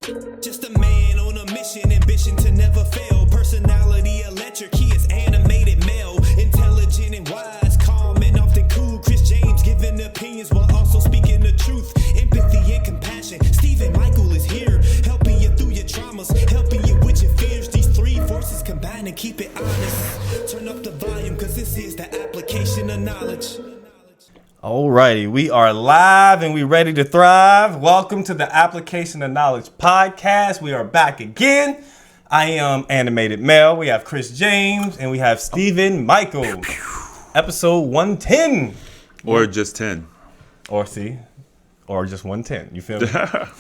Just a man on a mission, ambition to never fail. Personality electric, he is animated male. Intelligent and wise, calm and often cool. Chris James giving opinions while also speaking the truth. Empathy and compassion. Stephen Michael is here, helping you through your traumas, helping you with your fears. These three forces combine and keep it honest. Turn up the volume, cause this is the application of knowledge. Alrighty, we are live and we ready to thrive. Welcome to the Application of Knowledge podcast. We are back again. I am Animated Mel. We have Chris James and we have Stephen Michael. Episode 110. Or just 10. Or just 110. You feel me?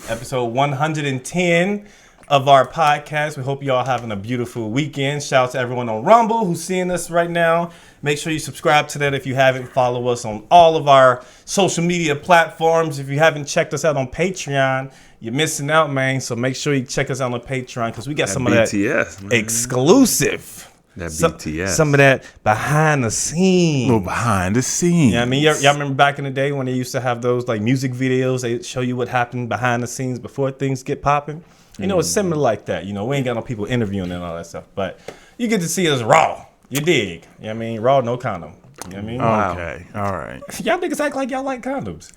Episode 110 of our podcast. We hope you all having a beautiful weekend. Shout out to everyone on Rumble who's seeing us right now. Make sure you subscribe to that if you haven't. Follow us on all of our social media platforms. If you haven't checked us out on Patreon, you're missing out, man. So make sure you check us out on Patreon because we got some BTS, of that man. Exclusive. BTS. Some of that behind the scenes. A little behind the scenes. Yeah, I mean, y'all remember back in the day when they used to have those like music videos? They show you what happened behind the scenes before things get popping. You know, it's similar like that. You know, we ain't got no people interviewing and all that stuff, but you get to see us raw. You dig? You know what I mean? Raw, no condom. You know what I mean? Wow. Okay, all right. Y'all niggas act like y'all like condoms.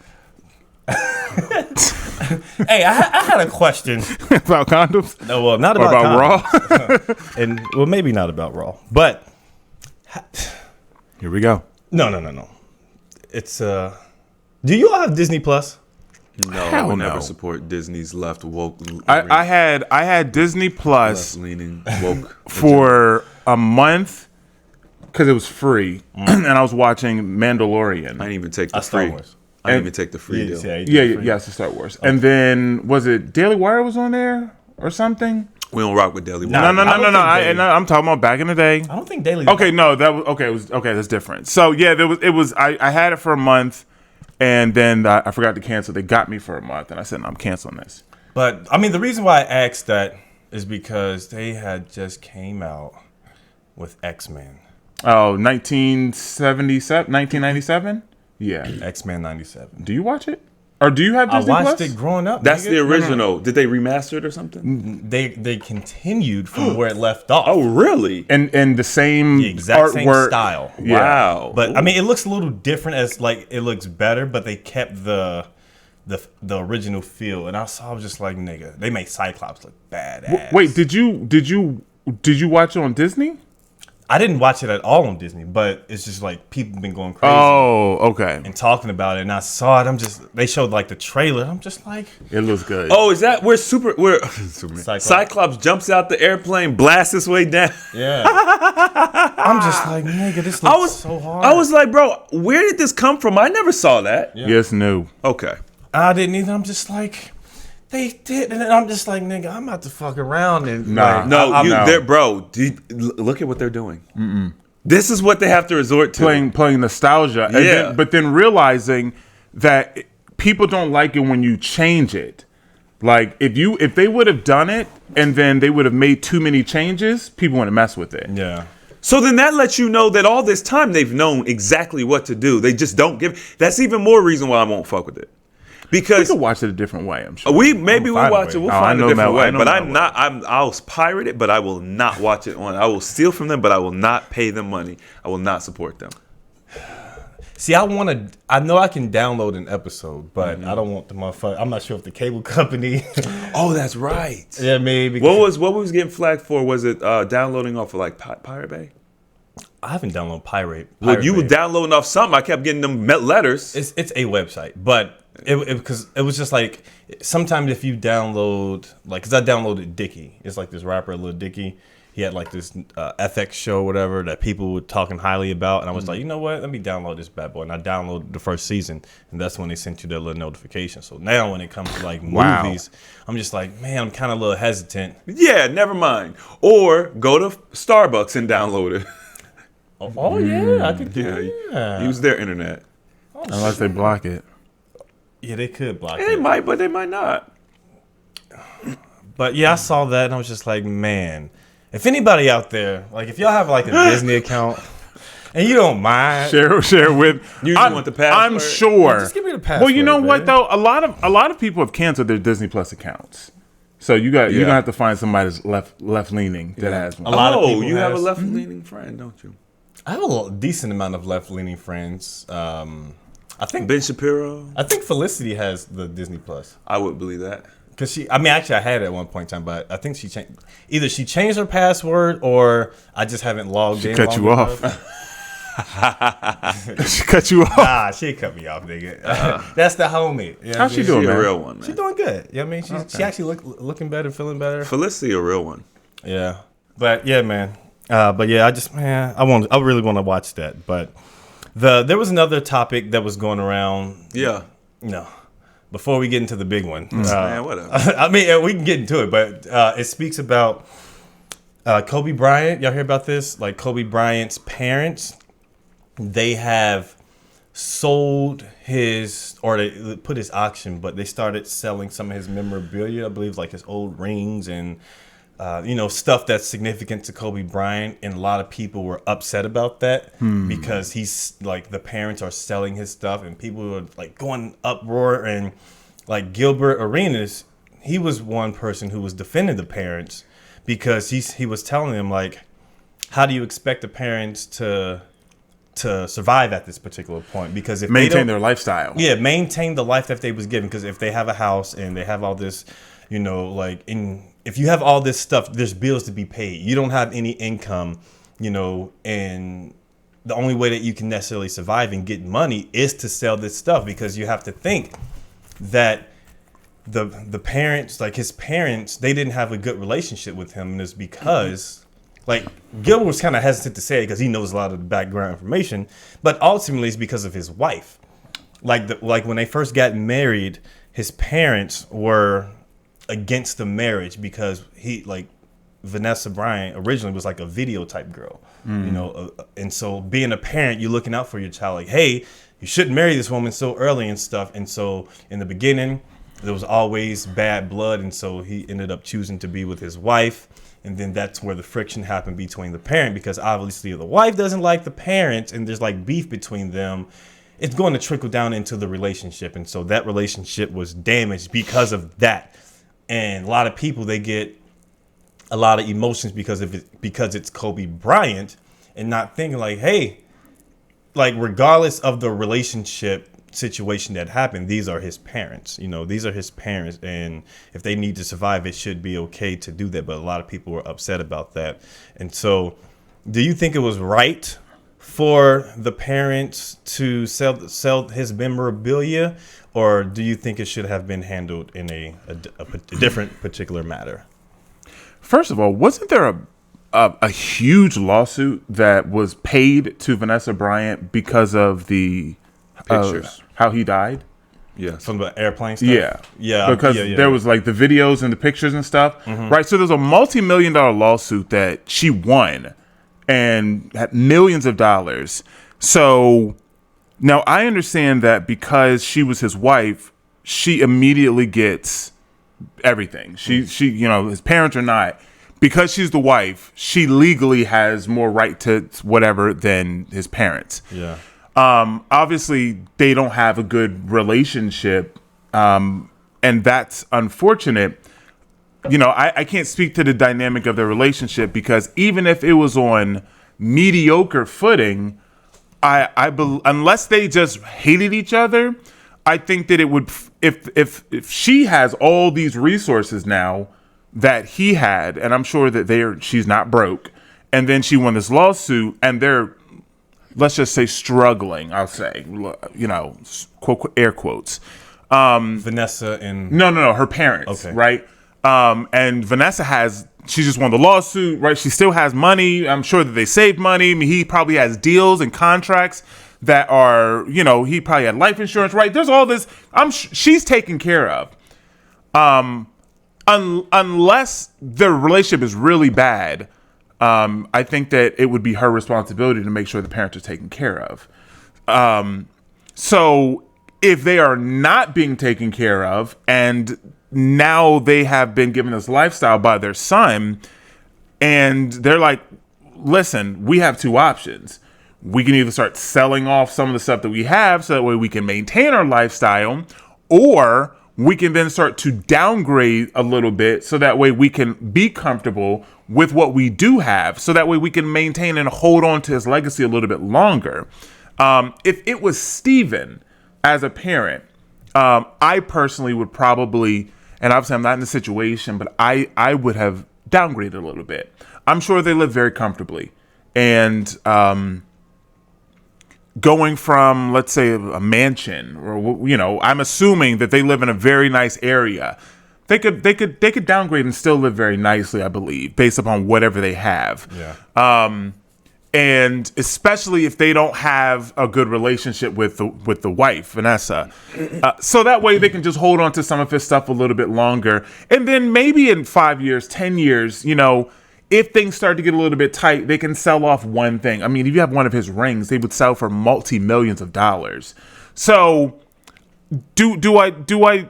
Hey, I had a question. About condoms? No, well, not Or about about condoms. And well, maybe not about raw, but Here we go. no. It's do you all have Disney Plus? No, Hell I will no. never support Disney's left woke. I had Disney Plus left leaning woke for a month because it was free, and I was watching Mandalorian. I didn't even take the Star free. Wars. I didn't even take the free deal. Yes, it's Star Wars. And then was it Daily Wire was on there or something? We don't rock with Daily Nah, Wire. No. I don't think I'm talking about back in the day. I don't think Daily. Okay, no, that was okay. It was okay. That's different. So yeah, it was. I had it for a month, and then I forgot to cancel. They got me for a month, and I said, no, I'm canceling this. But I mean, the reason why I asked that is because they had just came out with X-Men. Oh, 1997? Yeah. X-Men 97. Do you watch it? Or do you have Disney I watched Plus? it growing up. That's nigga. the original. Did they remaster it or something? They continued from where it left off. Oh, really? And the same The exact artwork. same style. Yeah. Wow. But I mean, it looks a little different as like it looks better, but they kept the original feel. And I was just like, nigga, they made Cyclops look badass. Wait, did you watch it on Disney? I didn't watch it at all on Disney, but it's just like people been going crazy. Oh, okay. And talking about it, and I saw it. They showed like the trailer. I'm just like, It looks good. Oh, is that where Superman. Cyclops jumps out the airplane, blasts his way down. yeah. I'm just like, nigga, this looks so hard. I was like, bro, where did this come from? I never saw that. Yeah. Yes, new. Okay. I didn't either. I'm just like, they did, and then I'm just like, nigga, I'm about to fuck around and Nah. like, No, No. they're bro. Look at what they're doing. This is what they have to resort to. Playing nostalgia. And Yeah. but then realizing that people don't like it when you change it. Like if they would have done it and then they would have made too many changes, people wouldn't mess with it. yeah. So then that lets you know that all this time they've known exactly what to do. They just don't give. That's even more reason why I won't fuck with it. We Because could watch it a different way, I'm sure. we find watch a it. way. We'll Oh, I find a know different that- I way. know But that I'm way. not. I'll pirate it, but I will not watch it on. I will steal from them, but I will not pay them money. I will not support them. See, I know I can download an episode, but I don't want the motherfucker. I'm not sure if the cable company. Oh, that's right. yeah, maybe. What was getting flagged for? Was it downloading off of like Pirate Bay? I haven't downloaded Pirate. Well, you Bay. were downloading off something. I kept getting them letters. It's a website, but because it was just like sometimes if you download like because I downloaded Dicky. It's like this rapper, Lil Dicky. He had like this FX show, or whatever, that people were talking highly about, and I was like, you know what? Let me download this bad boy, and I downloaded the first season, and that's when they sent you their little notification. So now when it comes to like Wow. movies, I'm just like, man, I'm kind of a little hesitant. Yeah, never mind. Or go to Starbucks and download it. Oh yeah, I could. Yeah, use their internet. Unless they block it. Yeah, they could block They it. might, but they might not. But yeah, I saw that and I was just like, man, if anybody out there, like if y'all have like a Disney account and you don't mind, Share with. You I'm, want the password? I'm sure. just give me the password. Well, you know what man. though, a lot of people have canceled their Disney Plus accounts. So you're gonna have to find somebody that's left leaning that has one. A lot of people you have a has- left-leaning friend, don't you? I have a decent amount of left-leaning friends. I think Ben Shapiro. I think Felicity has the Disney Plus. I would believe that. Cause actually I had it at one point in time, but I think she changed. Either she changed her password, or I just haven't logged in. Cut long you enough. off. She cut you off. Nah, she cut me off, nigga. That's the homie. You know How's what I she mean? doing, She a man? real one, man. She's doing good. You know what I mean? She actually looking better, feeling better. Felicity a real one. Yeah, but yeah, man. But yeah, I really want to watch that. But there was another topic that was going around. Yeah. No, before we get into the big one, Man, whatever. I mean, we can get into it, but it speaks about Kobe Bryant. Y'all hear about this? Like Kobe Bryant's parents, they have sold they put his auction, but they started selling some of his memorabilia. I believe like his old rings and stuff that's significant to Kobe Bryant. And a lot of people were upset about that because he's like, the parents are selling his stuff, and people were like going uproar. And like Gilbert Arenas, he was one person who was defending the parents because he was telling them, like, how do you expect the parents to survive at this particular point? Because if Maintain their lifestyle. Yeah, maintain the life that they was given. Because if they have a house and they have all this, if you have all this stuff, there's bills to be paid. You don't have any income, and the only way that you can necessarily survive and get money is to sell this stuff, because you have to think that the parents, like his parents, they didn't have a good relationship with him, and it's because like Gilbert was kind of hesitant to say it because he knows a lot of the background information, but ultimately it's because of his wife. Like when they first got married, his parents were against the marriage because Vanessa Bryant originally was like a video type girl, and so being a parent, you're looking out for your child, like, hey, you shouldn't marry this woman so early and stuff. And so in the beginning, there was always bad blood, and so he ended up choosing to be with his wife. And then that's where the friction happened between the parent, because obviously the wife doesn't like the parents and there's like beef between them. It's going to trickle down into the relationship. And so that relationship was damaged because of that. And a lot of people, they get a lot of emotions because it's Kobe Bryant, and not thinking like, hey, like regardless of the relationship situation that happened, these are his parents. These are his parents, and if they need to survive, it should be okay to do that. But a lot of people were upset about that. And so, do you think it was right for the parents to sell his memorabilia, or do you think it should have been handled in a different particular matter? First of all, wasn't there a huge lawsuit that was paid to Vanessa Bryant because of the Pictures. how he died? Yes. From the airplane stuff? Yeah. Because there was like the videos and the pictures and stuff, right? So there's a multi-million-dollar lawsuit that she won and had millions of dollars. So now I understand that because she was his wife, she immediately gets everything. She his parents are not. Because she's the wife, she legally has more right to whatever than his parents. Yeah. Obviously, they don't have a good relationship, and that's unfortunate. I can't speak to the dynamic of their relationship, because even if it was on mediocre footing, unless they just hated each other, I think that it would. If she has all these resources now that he had, and I'm sure that she's not broke, and then she won this lawsuit, and they're, let's just say, struggling, I'll say, quote, air quotes. Vanessa and... No, her parents, okay. Right? And Vanessa she just won the lawsuit, right? She still has money. I'm sure that they saved money. I mean, he probably has deals and contracts that are, he probably had life insurance, right? There's all this. She's taken care of. Unless the relationship is really bad, I think that it would be her responsibility to make sure the parents are taken care of. So if they are not being taken care of, and now they have been given this lifestyle by their son, and they're like, listen, we have two options. We can either start selling off some of the stuff that we have so that way we can maintain our lifestyle, or we can then start to downgrade a little bit so that way we can be comfortable with what we do have, so that way we can maintain and hold on to his legacy a little bit longer. If it was Steven as a parent, I personally would probably, and obviously I'm not in the situation, but I would have downgraded a little bit. I'm sure they live very comfortably. And going from, let's say, a mansion, or, you know, I'm assuming that they live in a very nice area. They could downgrade and still live very nicely, I believe, based upon whatever they have. Yeah. And especially if they don't have a good relationship with the wife, Vanessa. So that way they can just hold on to some of his stuff a little bit longer. And then maybe in 5 years, 10 years, you know, if things start to get a little bit tight, they can sell off one thing. I mean, if you have one of his rings, they would sell for multi-millions of dollars. So do I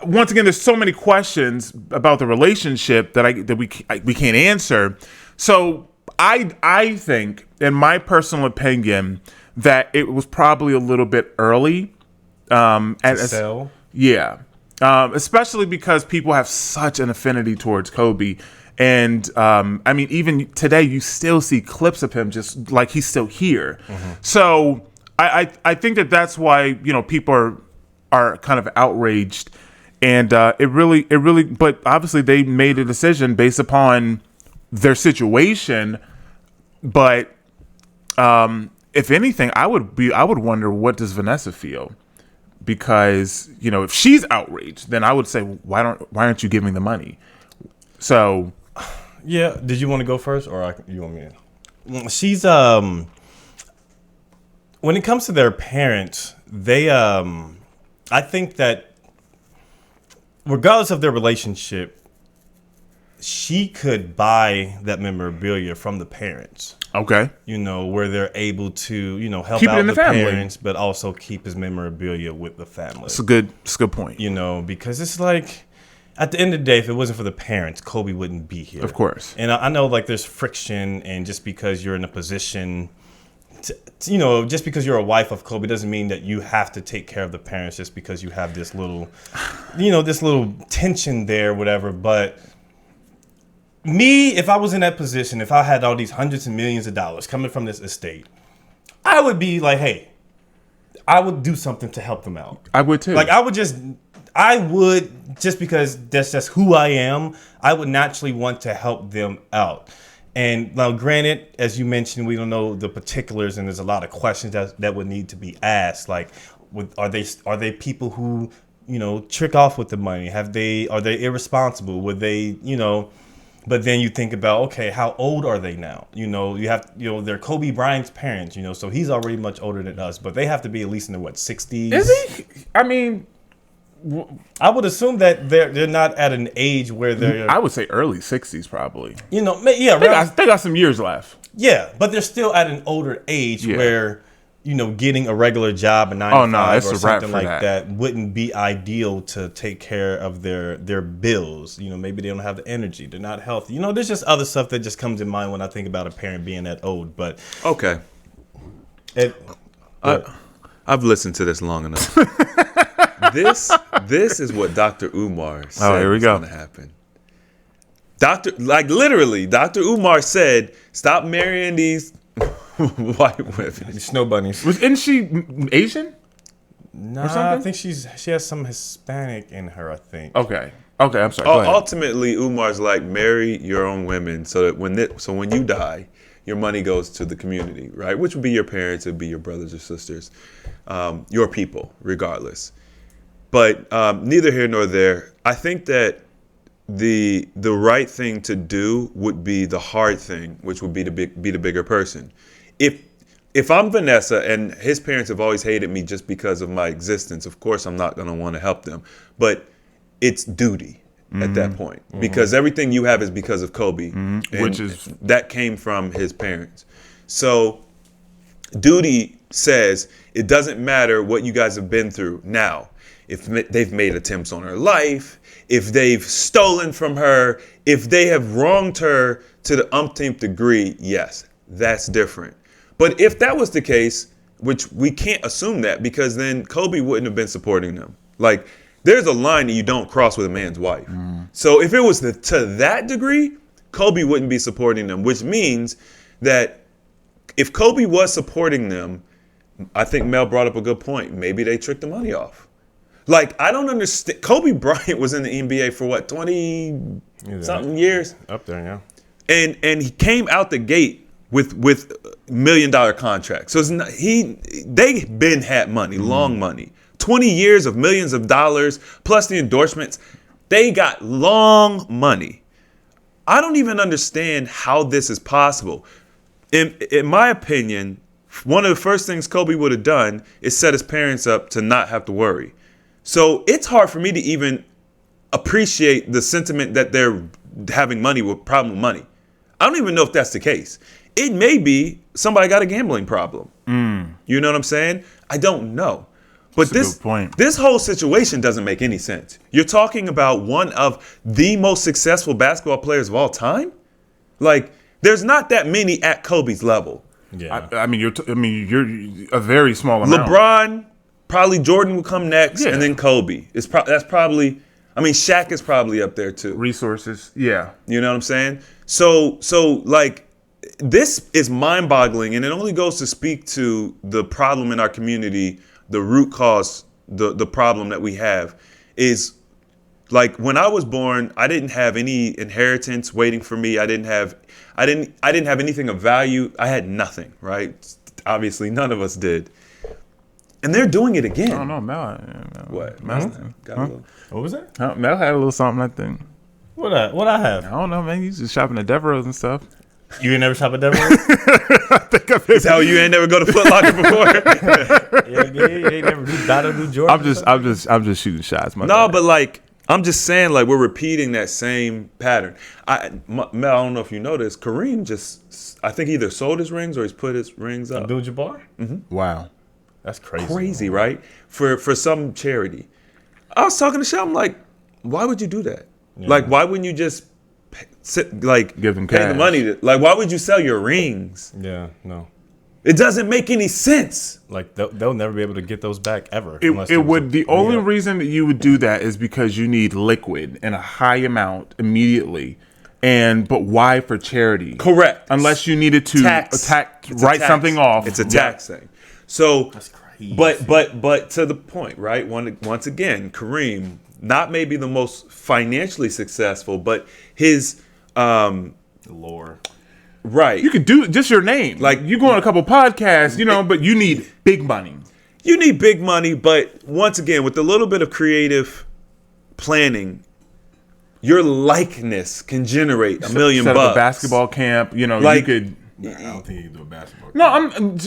once again, there's so many questions about the relationship that we can't answer. So I think, in my personal opinion, that it was probably a little bit early. Sell? Yeah. Especially because people have such an affinity towards Kobe. And I mean, even today, you still see clips of him just like he's still here. Mm-hmm. So I think that's why, you know, people are kind of outraged. And it really, but obviously they made a decision based upon their situation. But if anything, I would wonder, what does Vanessa feel? Because, you know, if she's outraged, then I would say, why aren't you giving the money? So, yeah. Did you want to go first, or you want me to? She's when it comes to their parents, they I think that regardless of their relationship, she could buy that memorabilia from the parents. okay. You know, where they're able to, you know, help Keep it out in the family. parents, but also keep his memorabilia with the family. It's a good point. You know, because it's like, at the end of the day, if it wasn't for the parents, Kobe wouldn't be here. Of course. And I know, like, there's friction, and just because you're in a position you know, just because you're a wife of Kobe doesn't mean that you have to take care of the parents just because you have this little, you know, this little tension there, whatever. But me, if I was in that position, if I had all these hundreds of millions of dollars coming from this estate, I would be like, hey, I would do something to help them out. I would too. Like, I would just because that's just who I am, I would naturally want to help them out. And now, granted, as you mentioned, we don't know the particulars, and there's a lot of questions that would need to be asked. Like, are they people who, you know, trick off with the money? Are they irresponsible? Would they, you know? But then you think about, okay, how old are they now? You know, they're Kobe Bryant's parents. You know, so he's already much older than us, but they have to be at least in the 60s. Is he? I mean, I would assume that they're not at an age where they're. I would say early 60s probably. You know, yeah, they got some years left. Yeah, but they're still at an older age where, you know, getting a regular job at 9 to 5 or something like that wouldn't be ideal to take care of their bills. You know, maybe they don't have the energy. They're not healthy. You know, there's just other stuff that just comes in mind when I think about a parent being that old. But okay, I've listened to this long enough. This is what Dr. Umar said here we was go. going to happen. Dr. Umar said, stop marrying these white women. Snow bunnies. Isn't she Asian? No, I think she has some Hispanic in her, I think. Okay, I'm sorry. Go ahead. Ultimately, Umar's like, marry your own women so that when you die, your money goes to the community, right? Which would be your parents, it would be your brothers or sisters, your people, regardless. But neither here nor there. I think that the right thing to do would be the hard thing, which would be to be the bigger person. If I'm Vanessa and his parents have always hated me just because of my existence, of course I'm not going to want to help them. But it's duty at that point, because everything you have is because of Kobe, which is that came from his parents. So duty says it doesn't matter what you guys have been through now. If they've made attempts on her life, if they've stolen from her, if they have wronged her to the umpteenth degree, yes, that's different. But if that was the case, which we can't assume that, because then Kobe wouldn't have been supporting them. Like, there's a line that you don't cross with a man's wife. So if it was to that degree, Kobe wouldn't be supporting them, which means that if Kobe was supporting them, I think Mel brought up a good point. Maybe they tricked the money off. Like, I don't understand. Kobe Bryant was in the NBA for what, 20-something years? Up there, yeah. And he came out the gate with $1 million contracts. So it's not, they been had money, long money. 20 years of millions of dollars, plus the endorsements. They got long money. I don't even understand how this is possible. In my opinion, one of the first things Kobe would have done is set his parents up to not have to worry. So it's hard for me to even appreciate the sentiment that they're having money with problem with money. I don't even know if that's the case. It may be somebody got a gambling problem. You know what I'm saying? I don't know. But That's a good point. This whole situation doesn't make any sense. You're talking about one of the most successful basketball players of all time? Like, there's not that many at Kobe's level. Yeah. I mean, you're a very small amount. LeBron, probably Jordan will come next, Yeah. and then Kobe. That's probably. I mean, Shaq is probably up there too. Resources, yeah. You know what I'm saying? So like, this is mind-boggling, and it only goes to speak to the problem in our community. The root cause, the problem that we have is, like, when I was born, I didn't have any inheritance waiting for me. I didn't have anything of value. I had nothing, right? Obviously, none of us did. And they're doing it again. I don't know, Mel. What? Got a little. What was that? Mel had a little something, I think. What I have? I don't know, man. He's just shopping at Devereaux's and stuff. You ain't never shop at Devil? Is that how you ain't never go to Foot Locker before? You ain't never do Jordan? I'm just shooting shots. No, but like, I'm just saying, like, we're repeating that same pattern. Mel, I don't know if you know this. Kareem just, I think, either sold his rings or he's put his rings up. Abdul-Jabbar? Wow. That's crazy. Crazy, right? For some charity. I was talking to Shannon, I'm like, why would you do that? Yeah. Like, why wouldn't you just give them pay cash. the money? Like, why would you sell your rings? Yeah, no. It doesn't make any sense. Like, they'll never be able to get those back ever. The only reason that you would do that is because you need liquid in a high amount immediately. But why for charity? Correct. Unless you needed to write something off. It's a tax thing. So That's crazy. But to the point, right? Once again, Kareem, not maybe the most financially successful, but his the lore. Right. You could do just your name. Like, you go on a couple podcasts, but you need big money. You need big money, but once again, with a little bit of creative planning, your likeness can generate $1 million Set bucks. up a basketball camp, Like, you could. I don't think you can do a basketball. No, I'm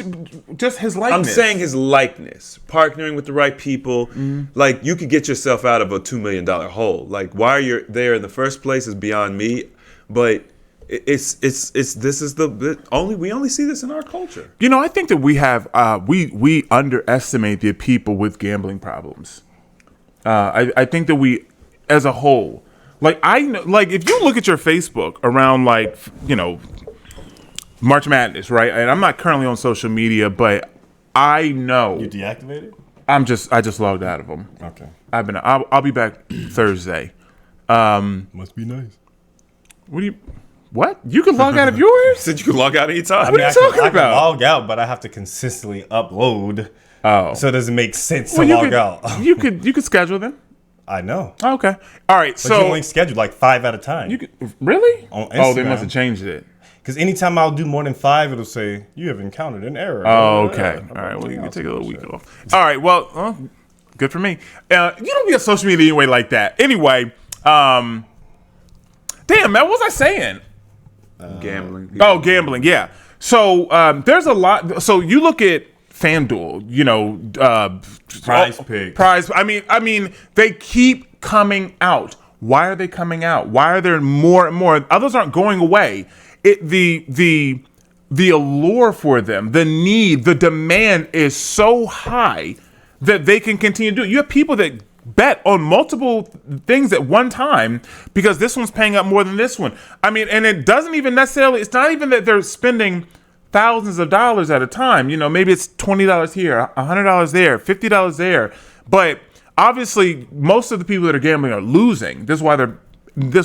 just his likeness. I'm saying his likeness, partnering with the right people. Like, you could get yourself out of a $2 million hole. Like, why you're there in the first place is beyond me. But this is we only see this in our culture. I think that we have we underestimate the people with gambling problems. I think that we, as a whole, if you look at your Facebook around March Madness, right? And I'm not currently on social media, but I know You deactivated? I just logged out of them. Okay. I'll be back Thursday. Must be nice. What? You can log out of yours? Said you could log out anytime. What are you talking I about? can log out, but I have to consistently upload. Oh. So it doesn't make sense Well, to log out. you could schedule them. I know. Okay. All right. But you only schedule like 5 at a time. You could really? On Oh, they Instagram. must have changed it. Because anytime I'll do more than 5, it'll say, you have encountered an error. Oh, okay. All right. Well, you can take a little week off. All right. Well, good for me. You don't be on social media anyway like that. Anyway, damn, man, what was I saying? Gambling. Gambling. Yeah. So there's a lot. So you look at FanDuel, Prize Picks. Prize. I mean, they keep coming out. Why are they coming out? Why are there more and more? Others aren't going away. The allure for them, the need, the demand is so high that they can continue to do it. You have people that bet on multiple things at one time because this one's paying up more than this one. I mean, and it doesn't even necessarily, it's not even that they're spending thousands of dollars at a time. Maybe it's $20 here, $100 there, $50 there. But obviously most of the people that are gambling are losing. This is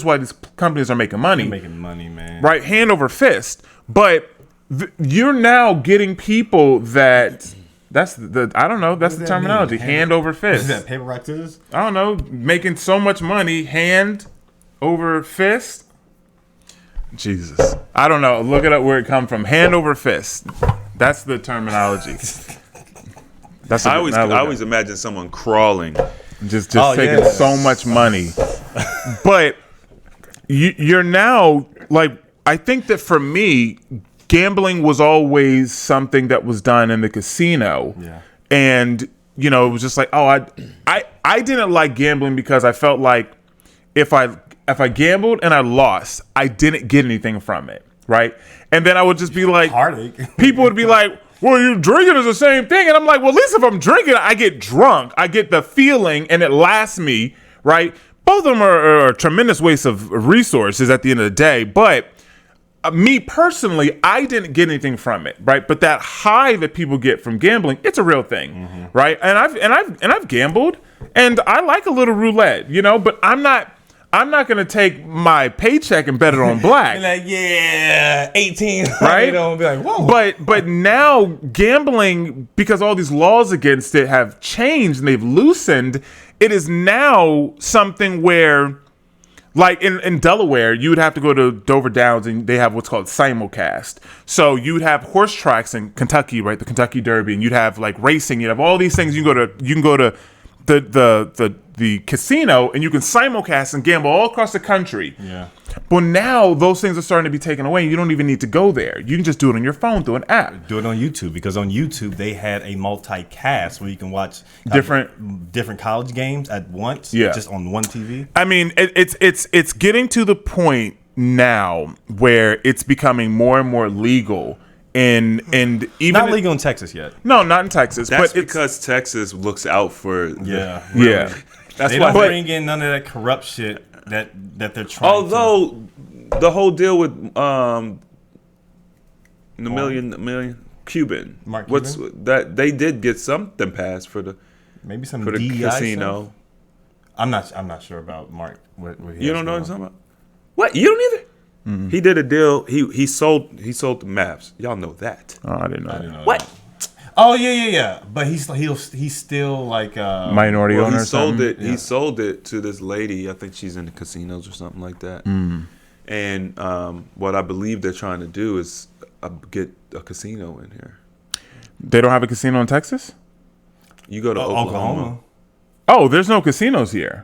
why these companies are making money. They're making money, man. Right, hand over fist. But you're now getting people that that's the terminology. Hand over fist. Is that paper rock scissors? I don't know, making so much money, hand over fist. Jesus, I don't know. Look it up where it come from. Hand over fist. That's the terminology. I always imagine someone crawling. Just taking so much money. But you're now, like, I think that for me, gambling was always something that was done in the casino. Yeah. And, it was just like, I didn't like gambling because I felt like if I gambled and I lost, I didn't get anything from it, right? And then I would just be like, heartache. People would be like, well, you drinking is the same thing. And I'm like, well, at least if I'm drinking, I get drunk. I get the feeling and it lasts me, right? Both of them are a tremendous waste of resources at the end of the day. But me personally, I didn't get anything from it, right? But that high that people get from gambling, it's a real thing, right? And I've gambled, and I like a little roulette, but I'm not going to take my paycheck and bet it on black. Like, yeah, 18. Right? Be like, whoa. But now gambling, because all these laws against it have changed and they've loosened, it is now something where, like in Delaware, you would have to go to Dover Downs and they have what's called simulcast. So you'd have horse tracks in Kentucky, right? The Kentucky Derby, and you'd have like racing. You'd have all these things. You can go to the casino and you can simulcast and gamble all across the country. Yeah. But now those things are starting to be taken away. You don't even need to go there. You can just do it on your phone through an app. Do it on YouTube, because on YouTube they had a multicast where you can watch different college games at once. Yeah. Just on one TV. I mean, it's getting to the point now where it's becoming more and more legal. And even not legal in Texas yet. No, not in Texas. That's but because Texas looks out for Yeah. That's They why. don't bring in none of that corrupt shit that they're trying. Although the whole deal with the million Cuban, Mark what's Cuban? that? They did get something passed for the maybe some for the DEI casino. stuff? I'm not sure about Mark. What he You has don't know what I'm going talking about? What? You don't either? He did a deal. He sold the maps. Y'all know that. Oh, I didn't know. on. I didn't know What? that. Oh yeah. But he's still like Minority Well, owner. he sold something? it. He sold it to this lady. I think she's in the casinos or something like that. And what I believe they're trying to do is get a casino in here. They don't have a casino in Texas? You go to Oklahoma. Oh, there's no casinos here.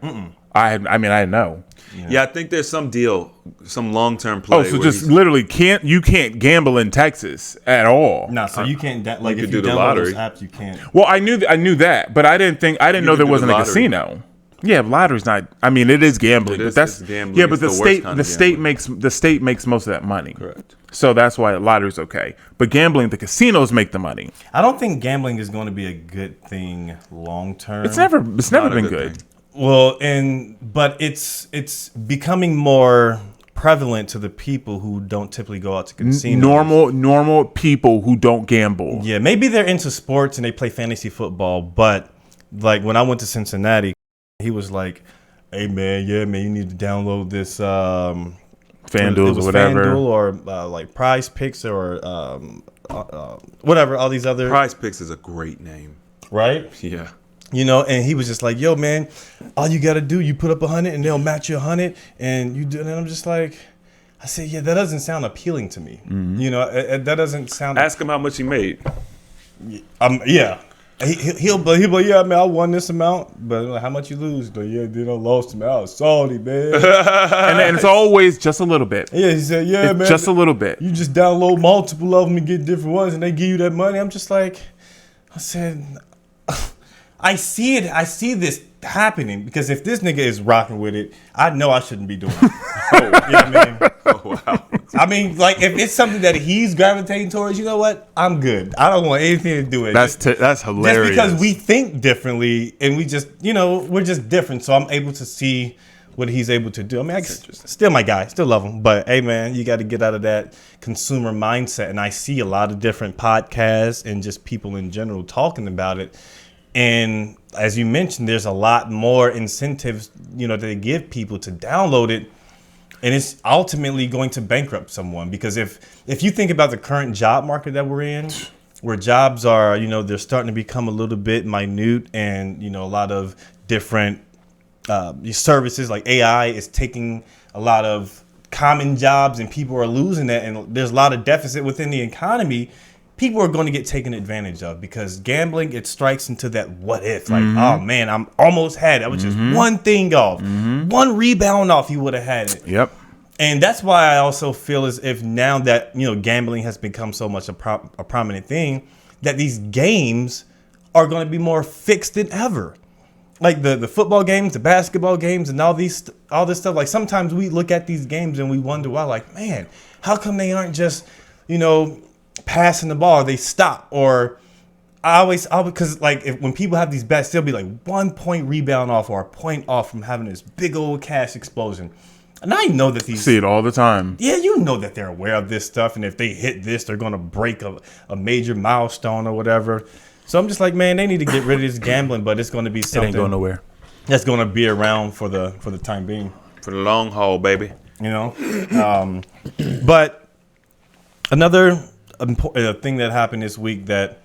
I didn't know. Yeah, I think there's some deal, some long-term play. Oh, so where just he's- literally can't gamble in Texas at all. No, so you can't like you if could you do the download those lottery. apps, you can't. Well, I knew that, but I didn't know could there do wasn't the a lottery. casino. Yeah, lottery's not. I mean, it is gambling, It but is- that's it's gambling. yeah. But It's the the worst state, kind the of state gambling. makes most of that money. Correct. So that's why lottery's okay. But gambling, the casinos make the money. I don't think gambling is going to be a good thing long term. It's never Not a been good good. thing. Well, but it's becoming more prevalent to the people who don't typically go out to casinos. Normal people who don't gamble. Yeah, maybe they're into sports and they play fantasy football, but like when I went to Cincinnati, he was like, "Hey man, you need to download this FanDuel or whatever. FanDuel or like Prize Picks or whatever, all these other Prize Picks is a great name. right? Yeah. And he was just like, "Yo, man, all you gotta do, you put up 100 and they'll match you 100, and you do." And I'm just like, I said, "Yeah, that doesn't sound appealing to me. That doesn't sound." Ask him how much he made. Yeah. He'll be like, "Yeah, man, I won this amount, but like, how much you lose?" Like, "Yeah, dude, I lost him out. Salty, man." and it's always just a little bit. Yeah, he said, "Yeah, It's man, just a little bit. You just download multiple of them and get different ones, and they give you that money." I'm just like, I said, I see it. I see this happening because if this nigga is rocking with it, I know I shouldn't be doing it. You know what I mean? Oh, wow. I mean, like if it's something that he's gravitating towards, you know what? I'm good. I don't want anything to do with it. That's hilarious. Just because we think differently and we just, we're just different. So I'm able to see what he's able to do. I mean, still my guy, still love him. But hey, man, you got to get out of that consumer mindset. And I see a lot of different podcasts and just people in general talking about it. And as you mentioned, there's a lot more incentives, that they give people to download it. And it's ultimately going to bankrupt someone, because if you think about the current job market that we're in, where jobs are, they're starting to become a little bit minute, and, a lot of different services like AI is taking a lot of common jobs, and people are losing that. And there's a lot of deficit within the economy. People are going to get taken advantage of, because gambling, it strikes into that what if, like, oh man, I'm almost had it. I was just one thing off, one rebound off, you would have had it. Yep. And that's why I also feel as if now that, gambling has become so much a prominent thing, that these games are going to be more fixed than ever. Like the football games, the basketball games, and all this stuff. Like sometimes we look at these games and we wonder why, like, man, how come they aren't just, passing the ball? They stop. Or because like when people have these bets, they'll be like 1 point rebound off or a point off from having this big old cash explosion. And I know that see it all the time. Yeah, that they're aware of this stuff, and if they hit this, they're gonna break a major milestone or whatever. So I'm just like, man, they need to get rid of this gambling, but it's gonna be something. It ain't going nowhere. That's gonna be around for the time being. For the long haul, baby. But another thing that happened this week that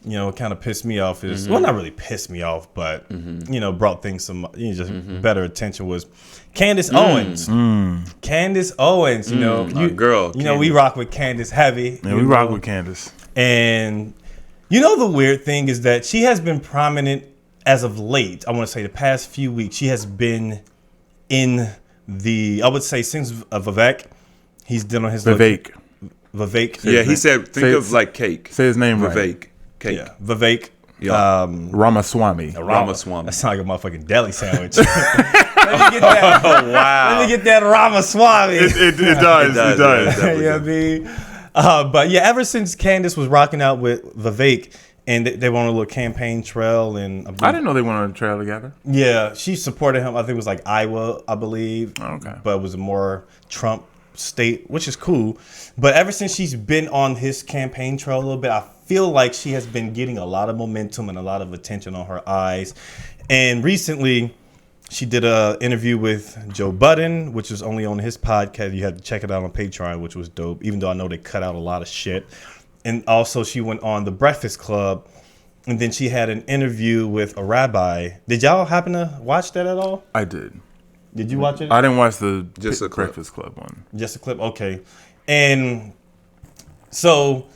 kind of pissed me off is well, not really pissed me off, but brought things some better attention was Candace Owens. Candace Owens, girl. We rock with Candace heavy. Yeah, we rock with Candace. And the weird thing is that she has been prominent as of late. I want to say the past few weeks. She has been in I would say since Vivek. He's done on his Vivek. Yeah, he said think of like cake. Say his name Vivek. right. Cake. Yeah, Vivek. Ramaswamy. Ramaswamy. That sounds like a motherfucking deli sandwich. Let me get that. Oh, wow. Let me get that Ramaswamy. It does. I mean? But yeah, ever since Candace was rocking out with Vivek, and they went on a little campaign trail, and I didn't know they went on a trail together. Yeah, she supported him. I think it was like Iowa, I believe. Okay. But it was a more Trump state, which is cool. But ever since she's been on his campaign trail a little bit, I feel like she has been getting a lot of momentum and a lot of attention on her eyes. And recently, she did an interview with Joe Budden, which was only on his podcast. You had to check it out on Patreon, which was dope, even though I know they cut out a lot of shit. And also, she went on The Breakfast Club, and then she had an interview with a rabbi. Did y'all happen to watch that at all? I did. Did you watch it? I didn't watch the Breakfast Club one. Just a clip? Okay. And so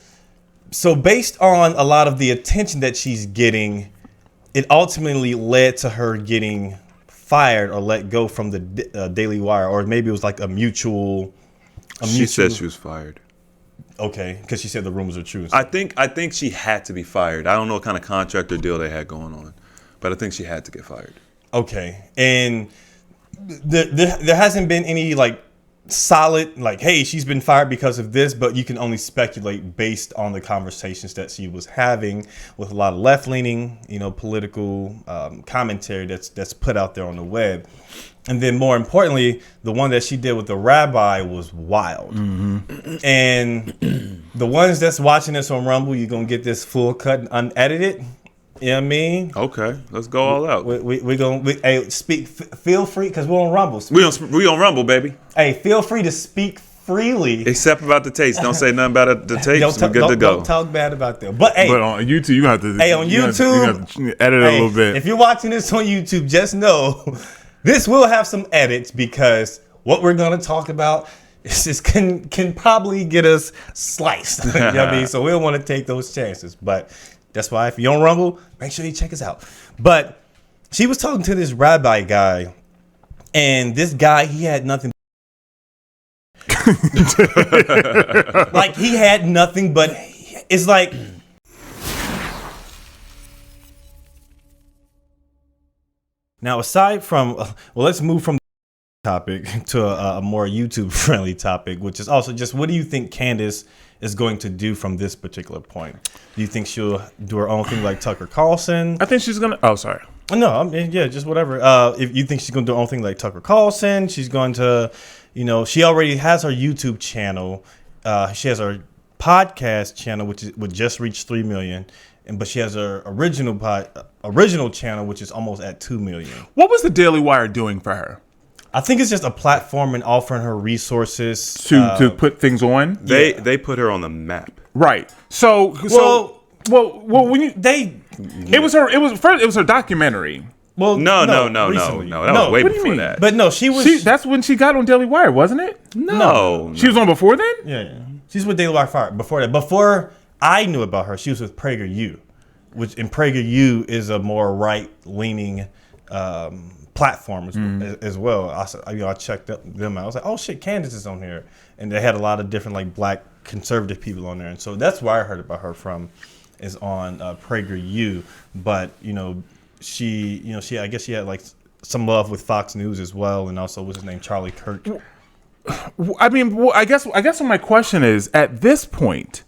based on a lot of the attention that she's getting, it ultimately led to her getting fired or let go from the Daily Wire, or maybe it was like a mutual. She said she was fired. Okay, because she said the rumors are true. I think she had to be fired. I don't know what kind of contract or deal they had going on, but I think she had to get fired. Okay, and there hasn't been any like solid like, hey, she's been fired because of this, but you can only speculate based on the conversations that she was having with a lot of left-leaning, political commentary that's put out there on the web. And then more importantly, the one that she did with the rabbi was wild. Mm-hmm. And the ones that's watching this on Rumble, you're going to get this full cut and unedited. You know what I mean? Okay, let's go all out. We're going to speak. Feel free, because we're on Rumble. We on Rumble, baby. Hey, feel free to speak freely. Except about the tapes. Don't say nothing about the tapes. We're good to go. Don't talk bad about them. But on YouTube, you have to. Hey, on YouTube, you have to edit it a little bit. If you're watching this on YouTube, just know this will have some edits, because what we're going to talk about can probably get us sliced. You know what I mean? So we don't want to take those chances. But that's why if you're on Rumble, make sure you check us out. But she was talking to this rabbi guy, and this guy, he had nothing. Like, he had nothing, but it's like. Now, aside from, let's move from the topic to a more YouTube-friendly topic, which is also just, what do you think Candace is going to do from this particular point? Do you think she'll do her own thing like Tucker Carlson? I think she's going to... Oh, sorry. No, I mean, yeah, just whatever. If you think she's going to do her own thing like Tucker Carlson, she's going to, she already has her YouTube channel. She has her podcast channel, which just reached 3 million. but she has her original channel, which is almost at 2 million. What was the Daily Wire doing for her? I think it's just a platform and offering her resources To put things on? They put her on the map. Right. So when you it was her documentary. Well, No. recently. That was way what do you before mean? that. But no, she was. That's when she got on Daily Wire, wasn't it? no. She was on before then? Yeah. She's with Daily Wire Fire before that. Before I knew about her, she was with PragerU, which in PragerU is a more right-leaning platform as well. I checked them out. I was like, oh shit, Candace is on here, and they had a lot of different like black conservative people on there, and so that's where I heard about her from, is on PragerU. But she I guess she had like some love with Fox News as well, and also what's his name, Charlie Kirk. I mean, I guess what my question is, at this point,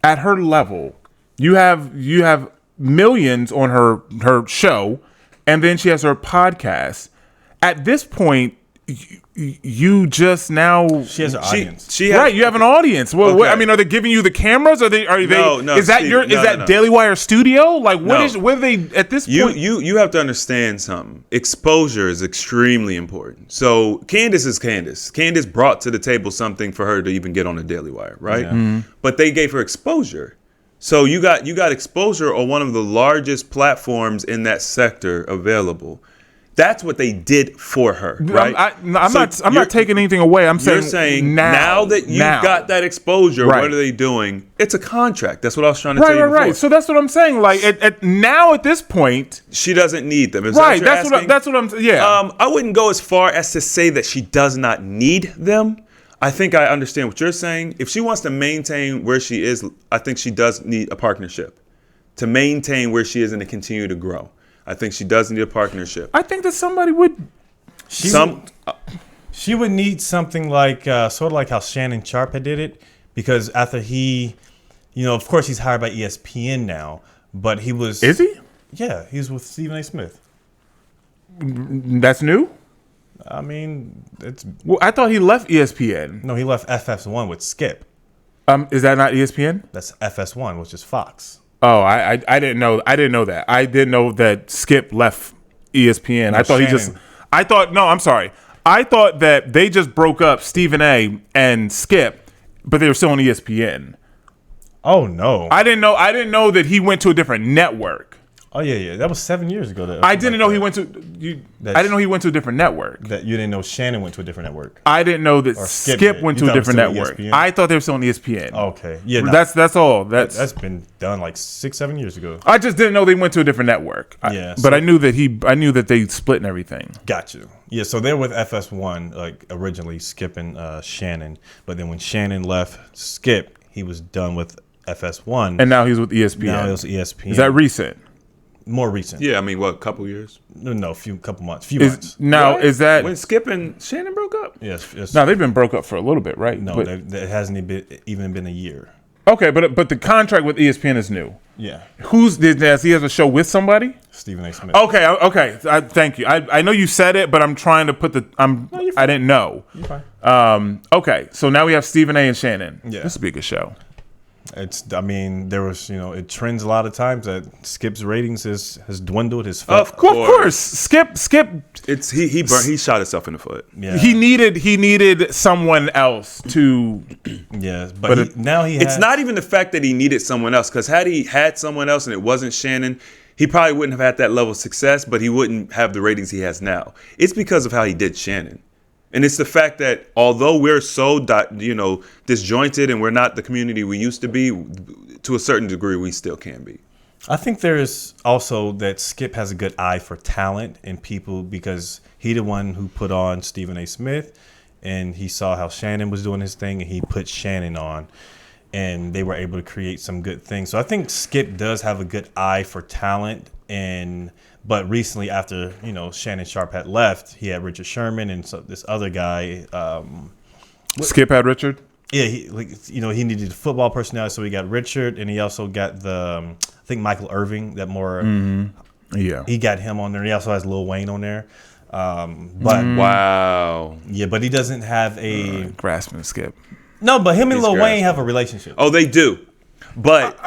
at her level, you have millions on her show, and then she has her podcast. At this point, you just now She has an audience. right. You have an audience. Well, Okay. I mean, are they giving you the cameras? Are they? No, Is that Steve, is that no. Daily Wire Studio? Like, what No. is? What are they at this point? You have to understand something. Exposure is extremely important. So Candace is Candace. Candace brought to the table something for her to even get on the Daily Wire, right? Yeah. But they gave her exposure. So you got exposure on one of the largest platforms in that sector available. That's what they did for her, right? I'm So not taking anything away. I'm You're saying saying now that you've got that exposure, Right. what are they doing? It's a contract. That's what I was trying to Right, tell you before. right. So that's what I'm saying. Like at this point, She doesn't need them. Is right? That what you're That's what I'm. Yeah. I wouldn't go as far as to say that she does not need them. I think I understand what you're saying. If she wants to maintain where she is, I think she does need a partnership to maintain where she is and to continue to grow. I think she does need a partnership. I think that somebody would. She would need something like sort of like how Shannon Sharpe had did it, because after he, of course he's hired by ESPN now, but he was. Is he? Yeah, he's with Stephen A. Smith. That's new. I mean, it's Well, I thought he left ESPN. no, he left FS1 with Skip. Is that not ESPN? That's FS1, which is Fox. Oh, I didn't know. I didn't know that. I didn't know that Skip left ESPN. I thought Shannon. I'm sorry. I thought that they just broke up Stephen A. and Skip, but they were still on ESPN. Oh no! I didn't know that he went to a different network. Oh yeah. That was 7 years ago. I didn't know he went to. I didn't know he went to a different network. That you didn't know Shannon went to a different network. I didn't know that Or Skip Skip did. went You to a thought it was different still network. ESPN? I thought they were still on ESPN. Okay, yeah, no, That's all. That's been done like 6-7 years ago. I just didn't know they went to a different network. Yeah, but so- I knew that they split and everything. Got you. Yeah, so they're with FS1, like originally Skip and Shannon, but then when Shannon left Skip, he was done with FS1. And now he's with ESPN. now it was ESPN. Is that recent? more recent? Yeah, I mean, what, couple years? No, couple months. Months. Now, is that When Skip and Shannon broke up? Yes. no? They've been broke up for a little bit, right? No, But- it hasn't even been a year. okay, but the contract with ESPN is new. Yeah, Does he have a show with somebody? Stephen A. Smith. Okay. Thank you. I know you said it, but I'm trying to put I didn't know. You're fine. Okay, so now we have Stephen A. and Shannon. Yeah. This would be a good show. There was, it trends a lot of times that Skip's ratings has dwindled. His Of Of course. course, Skip. It's he shot himself in the foot. Yeah. He needed someone else to. Yeah, but now he has. It's not even the fact that he needed someone else, because had he had someone else and it wasn't Shannon, he probably wouldn't have had that level of success, but he wouldn't have the ratings he has now. It's because of how he did Shannon. And it's the fact that although we're so disjointed and we're not the community we used to be, to a certain degree, we still can be. I think there is also that Skip has a good eye for talent and people, because he the one who put on Stephen A. Smith, and he saw how Shannon was doing his thing, and he put Shannon on, and they were able to create some good things. So I think Skip does have a good eye for talent. But recently, after Shannon Sharpe had left, he had Richard Sherman and this other guy. Skip had Richard. Yeah, he needed football personality, so he got Richard, and he also got I think Michael Irving. Yeah. He got him on there. He also has Lil Wayne on there. But Wow. yeah, but he doesn't have a Grasping Skip. no. But him and He's Lil Wayne grasping. have a relationship. Oh, they do. But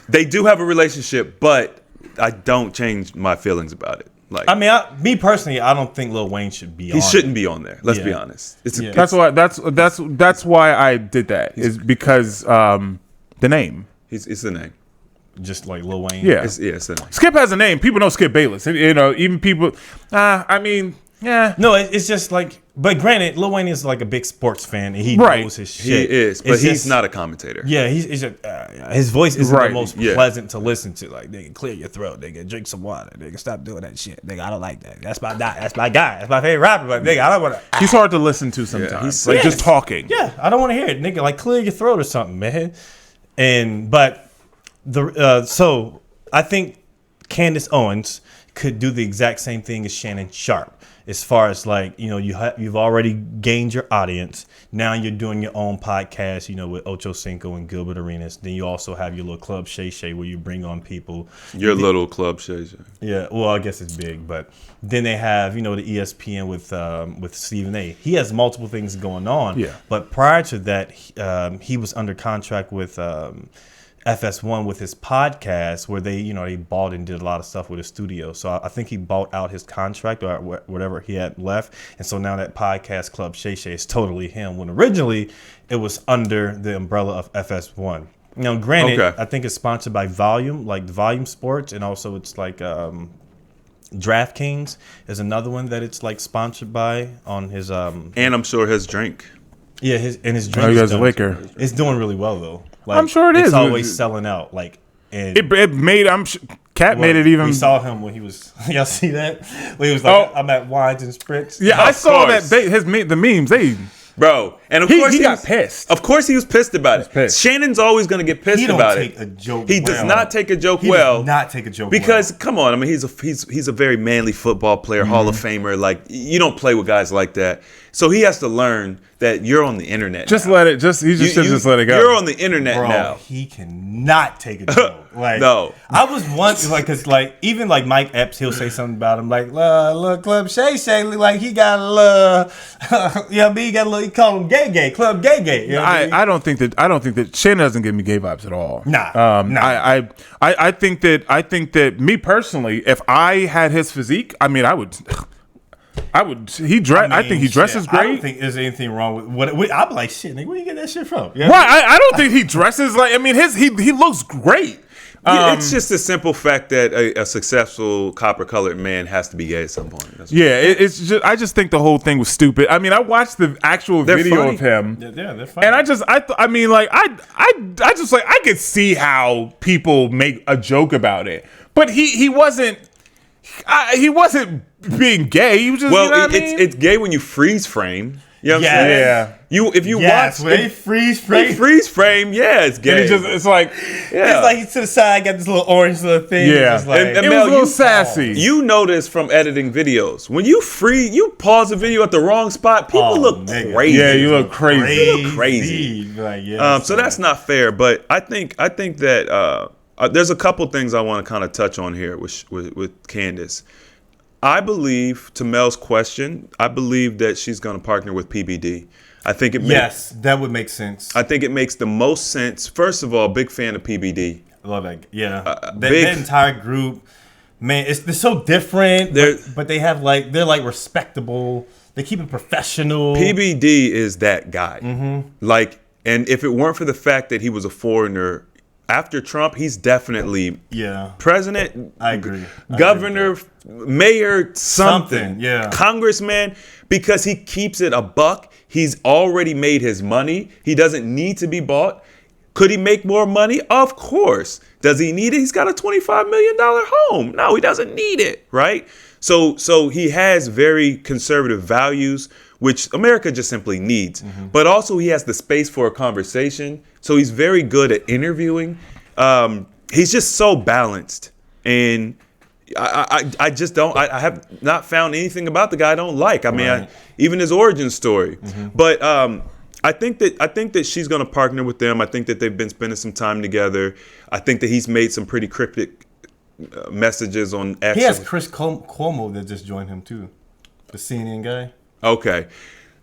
they do have a relationship, but I don't change my feelings about it. Like, I mean, me personally, I don't think Lil Wayne should be on. He shouldn't be on there. Let's be honest. That's why I did that. Is because the name. It's the name. Just like Lil Wayne. Yeah. It's the name. Skip has a name. People know Skip Bayless. You know, even people. I mean, yeah. No, it's just like. But granted, Lil Wayne is like a big sports fan, and he Right. knows his shit. He is, but he's not a commentator. Yeah, he's just, his voice isn't Right. the most Yeah. pleasant to listen to. Like, nigga, clear your throat. Nigga, drink some water. Nigga, stop doing that shit. Nigga, I don't like that. That's my guy. That's my favorite rapper. But nigga, I don't want to. He's hard to listen to sometimes. he's- like Yeah. just talking. Yeah, I don't want to hear it, nigga. Like, clear your throat or something, man. But so I think Candace Owens could do the exact same thing as Shannon Sharpe. As far as like, you know, you've already gained your audience. Now you're doing your own podcast, you know, with Ocho Cinco and Gilbert Arenas. Then you also have your little Club Shay Shay where you bring on people. Your little club, Shay. Yeah, well, I guess it's big, but then they have, you know, the ESPN with Stephen A. He has multiple things going on. Yeah. But prior to that, he was under contract with FS1 with his podcast where they bought and did a lot of stuff with his studio. So I think he bought out his contract or whatever he had left. And so now that podcast Club Shay Shay is totally him, when originally it was under the umbrella of FS1. Now, granted, Okay. I think it's sponsored by Volume, like Volume Sports, and also it's like DraftKings is another one that it's like sponsored by on his And I'm sure his drink. his drink. Oh, you guys are liquor. It's doing really well though. Like, I'm sure it is. It's always selling out. Like, and It made. Cat made it even. We saw him when he was. Y'all see that? When he was like, Oh. "I'm at Wines and Spritz." Yeah, I Of saw course. that. The memes. Bro, and of He- course he got was pissed. Of course he was pissed about it. pissed. Shannon's always going to get pissed He don't about take it. a joke. He does well. not take a joke He well. does not take a joke Because well. come on, I mean he's a very manly football player, Hall of Famer. Like you don't play with guys like that. So he has to learn that you're on the internet. Just now. let it. He should just let it go. You're on the internet Bro, now. he cannot take a joke. Like, No. I was once like, cause like even like Mike Epps, he'll say something about him like, look, Club Shay Shay, look like he got a little, you know, he got a little, he called him gay, Club Gay. You know what I mean? I don't think that Shannon doesn't give me gay vibes at all. Nah. I think that me personally, if I had his physique, I mean, I would. I think he dresses shit, I don't great. think there's anything wrong with what I'm like. Shit, nigga, where you get that shit from? Yeah. Right, I don't think he dresses like. I mean, he looks great. It's just a simple fact that a successful copper-colored man has to be gay at some point. That's Yeah, it's just. I just think the whole thing was stupid. I mean, I watched the actual They're video funny. of him. Yeah, they're fine. And I could see how people make a joke about it, but he wasn't being gay. He was just well, you know what I mean? it's gay when you freeze frame. You know what Yeah. I'm saying? Yeah. If you yes, watch when they freeze frame. freeze frame, yeah, it's gay. And it's like yeah. It's like he's to the side, got this little orange little thing. Yeah. It's like, And it was Mel, a little you- sassy. You know this from editing videos. When you pause a video at the wrong spot, people look nigga. crazy. Yeah, you look crazy. You look crazy. Like, yeah, So that's not fair. But I think that there's a couple things I want to kind of touch on here with Candace. I believe, to Mel's question, I believe that she's going to partner with PBD. I think it yes, that would make sense. I think it makes the most sense. First of all, big fan of PBD. I love that. Yeah, big- that entire group, man, they're so different. But they have they're respectable. They keep it professional. PBD is that guy. And if it weren't for the fact that he was a foreigner after Trump, he's definitely president. I agree. Governor, mayor, something. Yeah. Congressman, because he keeps it a buck. He's already made his money. He doesn't need to be bought. Could he make more money? Of course. Does he need it? He's got a $25 million home. No, he doesn't need it, right? So he has very conservative values, which America just simply needs. But also he has the space for a conversation. So he's very good at interviewing. He's just so balanced. And I just don't. I have not found anything about the guy I don't like. I mean, even his origin story. But I think that she's going to partner with them. I think that they've been spending some time together. I think that he's made some pretty cryptic messages on X. He has Chris Cuomo that just joined him too, the CNN guy. Okay,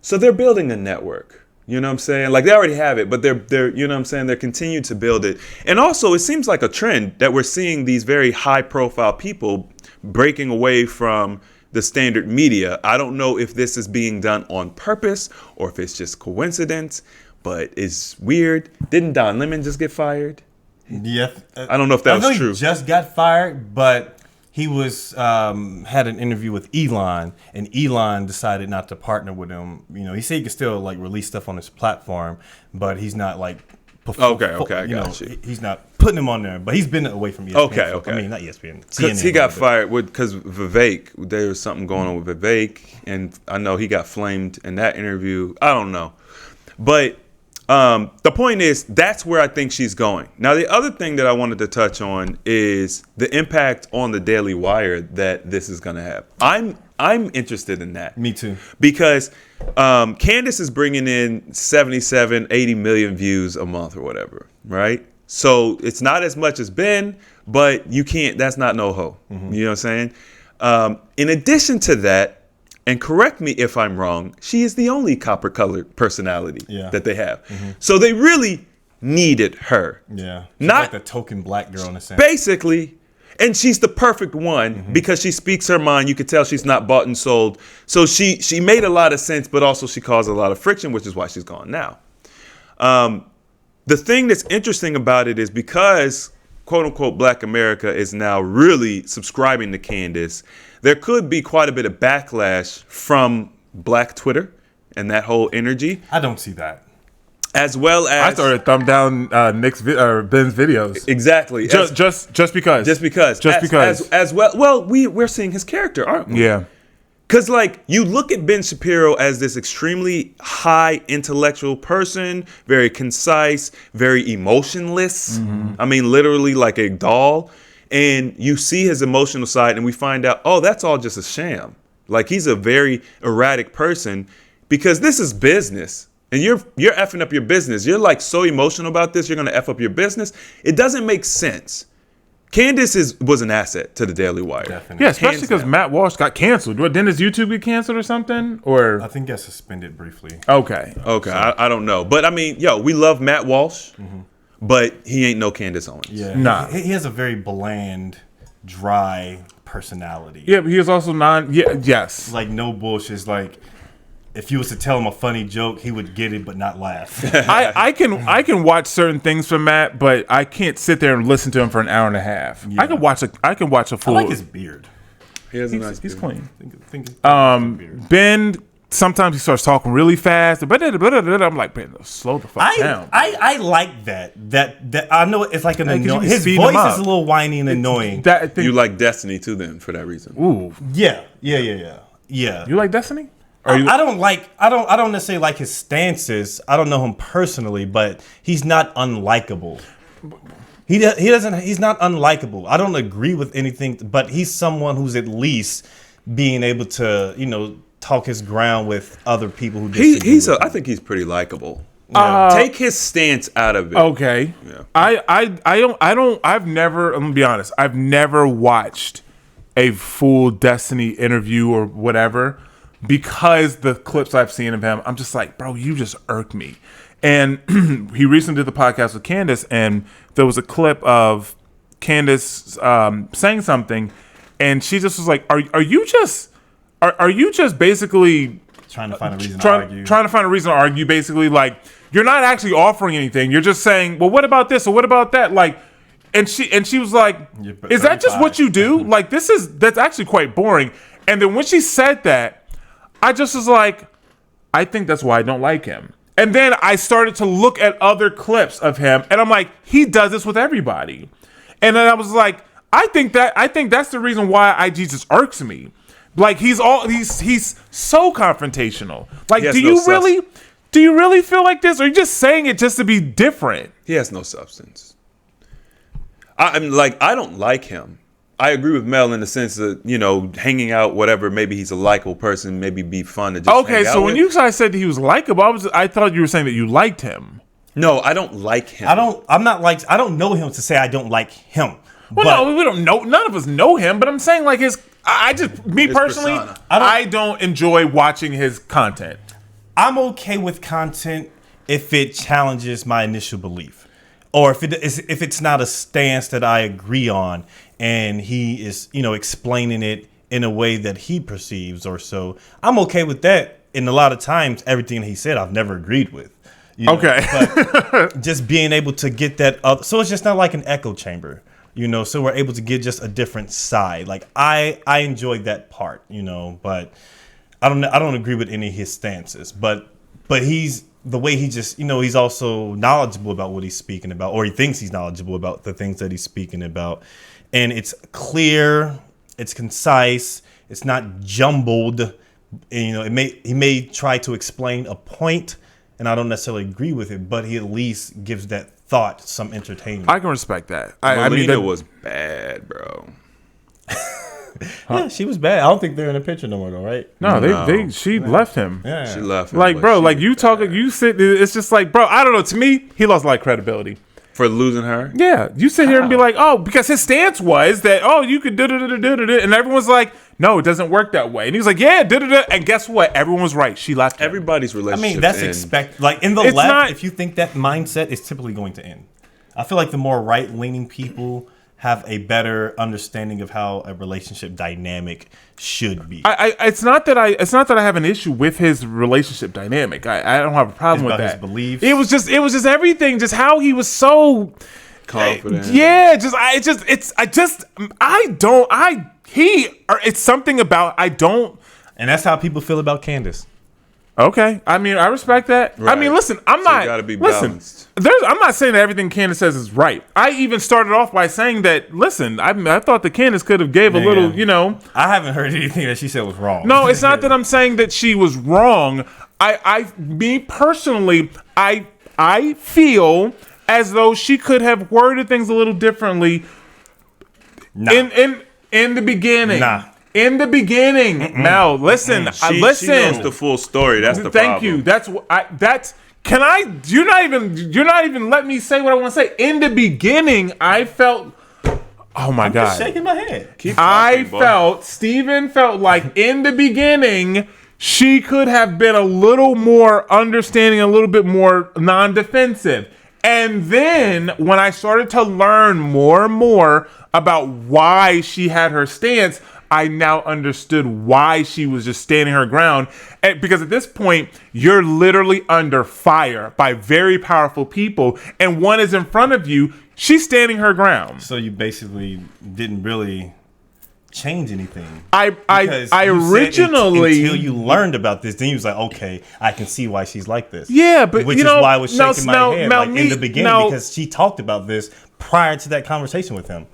so they're building a network. You know what I'm saying? Like, they already have it, but they're you know what I'm saying? They're continuing to build it. And also, it seems like a trend that we're seeing these very high-profile people breaking away from the standard media. I don't know if this is being done on purpose or if it's just coincidence, but it's weird. Didn't Don Lemon just get fired? Yeah, I don't know if that was true. He just got fired, but he was had an interview with Elon, and Elon decided not to partner with him. You know, he said he could still like release stuff on his platform, but he's not like. Okay, I got you. He's not putting him on there, but he's been away from ESPN. Okay. I mean, not ESPN. Because he got fired because Vivek. There was something going on with Vivek, and I know he got flamed in that interview. I don't know, but the point is that's where I think she's going. Now, the other thing that I wanted to touch on is the impact on the Daily Wire that this is going to have. I'm interested in that. Me too. Because Candace is bringing in 77, 80 million views a month or whatever, right? So it's not as much as Ben, but that's not no ho. Mm-hmm. You know what I'm saying? In addition to that, and correct me if I'm wrong, she is the only copper-colored personality that they have. Mm-hmm. So they really needed her. Yeah. She's not like the token black girl in a sense. Basically. And she's the perfect one because she speaks her mind. You could tell she's not bought and sold. So she made a lot of sense, but also she caused a lot of friction, which is why she's gone now. The thing that's interesting about it is because, quote unquote, Black America is now really subscribing to Candace, there could be quite a bit of backlash from Black Twitter and that whole energy. I don't see that. As well as I started thumb down Ben's videos. Exactly. Just because. Just because. As well. Well, we're seeing his character, aren't we? Yeah. Because, like, you look at Ben Shapiro as this extremely high intellectual person, very concise, very emotionless. Mm-hmm. I mean, literally like a doll. And you see his emotional side, and we find out, oh, that's all just a sham. Like, he's a very erratic person because this is business. And you're effing up your business. You're like so emotional about this, you're going to F up your business. It doesn't make sense. Candace was an asset to the Daily Wire. Definitely. Yeah, especially because Matt Walsh got canceled. Didn't his YouTube get canceled or something? Or I think got suspended briefly. Okay. So. I don't know. But I mean, we love Matt Walsh, but he ain't no Candace Owens. Yeah. Nah. He has a very bland, dry personality. Yeah, but he is also yes. Like no bullshit. Like if you was to tell him a funny joke, he would get it but not laugh. I can watch certain things from Matt, but I can't sit there and listen to him for an hour and a half. Yeah. I can watch a full. I like his beard. He has a nice he's beard. clean. Ben, sometimes he starts talking really fast. I'm like, man, slow the fuck down. I like that I know it's like an annoying. His voice is a little whiny and annoying. You like Destiny too, then, for that reason. Ooh. Yeah. You like Destiny? I don't necessarily like his stances. I don't know him personally, but he's not unlikable. He's not unlikable. I don't agree with anything, but he's someone who's at least being able to, talk his ground with other people who disagree. I think he's pretty likable. Yeah. Take his stance out of it. Okay. Yeah. I've never, I'm gonna be honest, I've never watched a full Destiny interview or whatever. Because the clips I've seen of him, I'm just like, bro, you just irk me. And he recently did the podcast with Candace, and there was a clip of Candace saying something, and she just was like, "Are you just basically trying to find a reason to argue? Trying to find a reason to argue, basically, like you're not actually offering anything. You're just saying, well, what about this or what about that, like." And she was like, "Is that just what you do? Like that's actually quite boring." And then when she said that, I just was like, I think that's why I don't like him. And then I started to look at other clips of him, and I'm like, he does this with everybody. And then I was like, I think that's the reason why IG just irks me. Like he's so confrontational. Like, do you really feel like this, or are you just saying it just to be different? He has no substance. I don't like him. I agree with Mel in the sense that, hanging out, whatever, maybe he's a likable person, maybe be fun to just hang out so when with. you guys said that he was likable, I thought you were saying that you liked him. No, I don't like him. I don't know him to say I don't like him. Well, no, we don't know. None of us know him, but I'm saying like me personally, persona. I don't enjoy watching his content. I'm okay with content if it challenges my initial belief, or if it's not a stance that I agree on, and he is, explaining it in a way that he perceives or so. I'm okay with that. And a lot of times, everything he said, I've never agreed with. Okay. But just being able to get that up, so it's just not like an echo chamber, so we're able to get just a different side. Like I enjoyed that part, but I don't agree with any of his stances, but he's the way he just, he's also knowledgeable about what he's speaking about, or he thinks he's knowledgeable about the things that he's speaking about. And it's clear, it's concise, it's not jumbled. And, he may try to explain a point, and I don't necessarily agree with it, but he at least gives that thought some entertainment. I can respect that. Melina was bad, bro. Yeah, she was bad. I don't think they're in the picture no more, though, right? No, she left him. Yeah. She left him. Like, bro, like you talking, you sit. It's just like, bro, I don't know. To me, he lost a lot of credibility. For losing her? Yeah, you sit here and be like, oh, because his stance was that, oh, you could do-do-do-do-do-do, and everyone's like, no, it doesn't work that way. And he's like, yeah, do-do-do, and guess what? Everyone was right. She left him. Everybody's relationship. That's expected. Like in the left, if you think that mindset is typically going to end. I feel like the more right-leaning people have a better understanding of how a relationship dynamic should be. It's not that I have an issue with his relationship dynamic. I don't have a problem with that. His beliefs. It was just everything, just how he was so confident. It's something about I don't. And that's how people feel about Candace. Okay, I mean, I respect that. Right. I mean, listen, I'm not. Gotta be listen, balanced. I'm not saying that everything Candace says is right. I even started off by saying that. Listen, I thought that Candace could have gave a little, I haven't heard anything that she said was wrong. No, it's not that I'm saying that she was wrong. Me personally, I feel as though she could have worded things a little differently. Nah. In the beginning. Nah. In the beginning, Mel, listen, listen. She knows the full story. That's the problem. Thank you. You're not even letting me say what I want to say. In the beginning, I felt, oh my God. Just shaking my head. Steven felt like in the beginning, she could have been a little more understanding, a little bit more non-defensive. And then when I started to learn more and more about why she had her stance, I now understood why she was just standing her ground. Because at this point, you're literally under fire by very powerful people, and one is in front of you. She's standing her ground. So you basically didn't really change anything. I originally, until you learned about this, then you was like, okay, I can see why she's like this. Yeah, but which is why I was shaking my head in the beginning, because she talked about this prior to that conversation with him.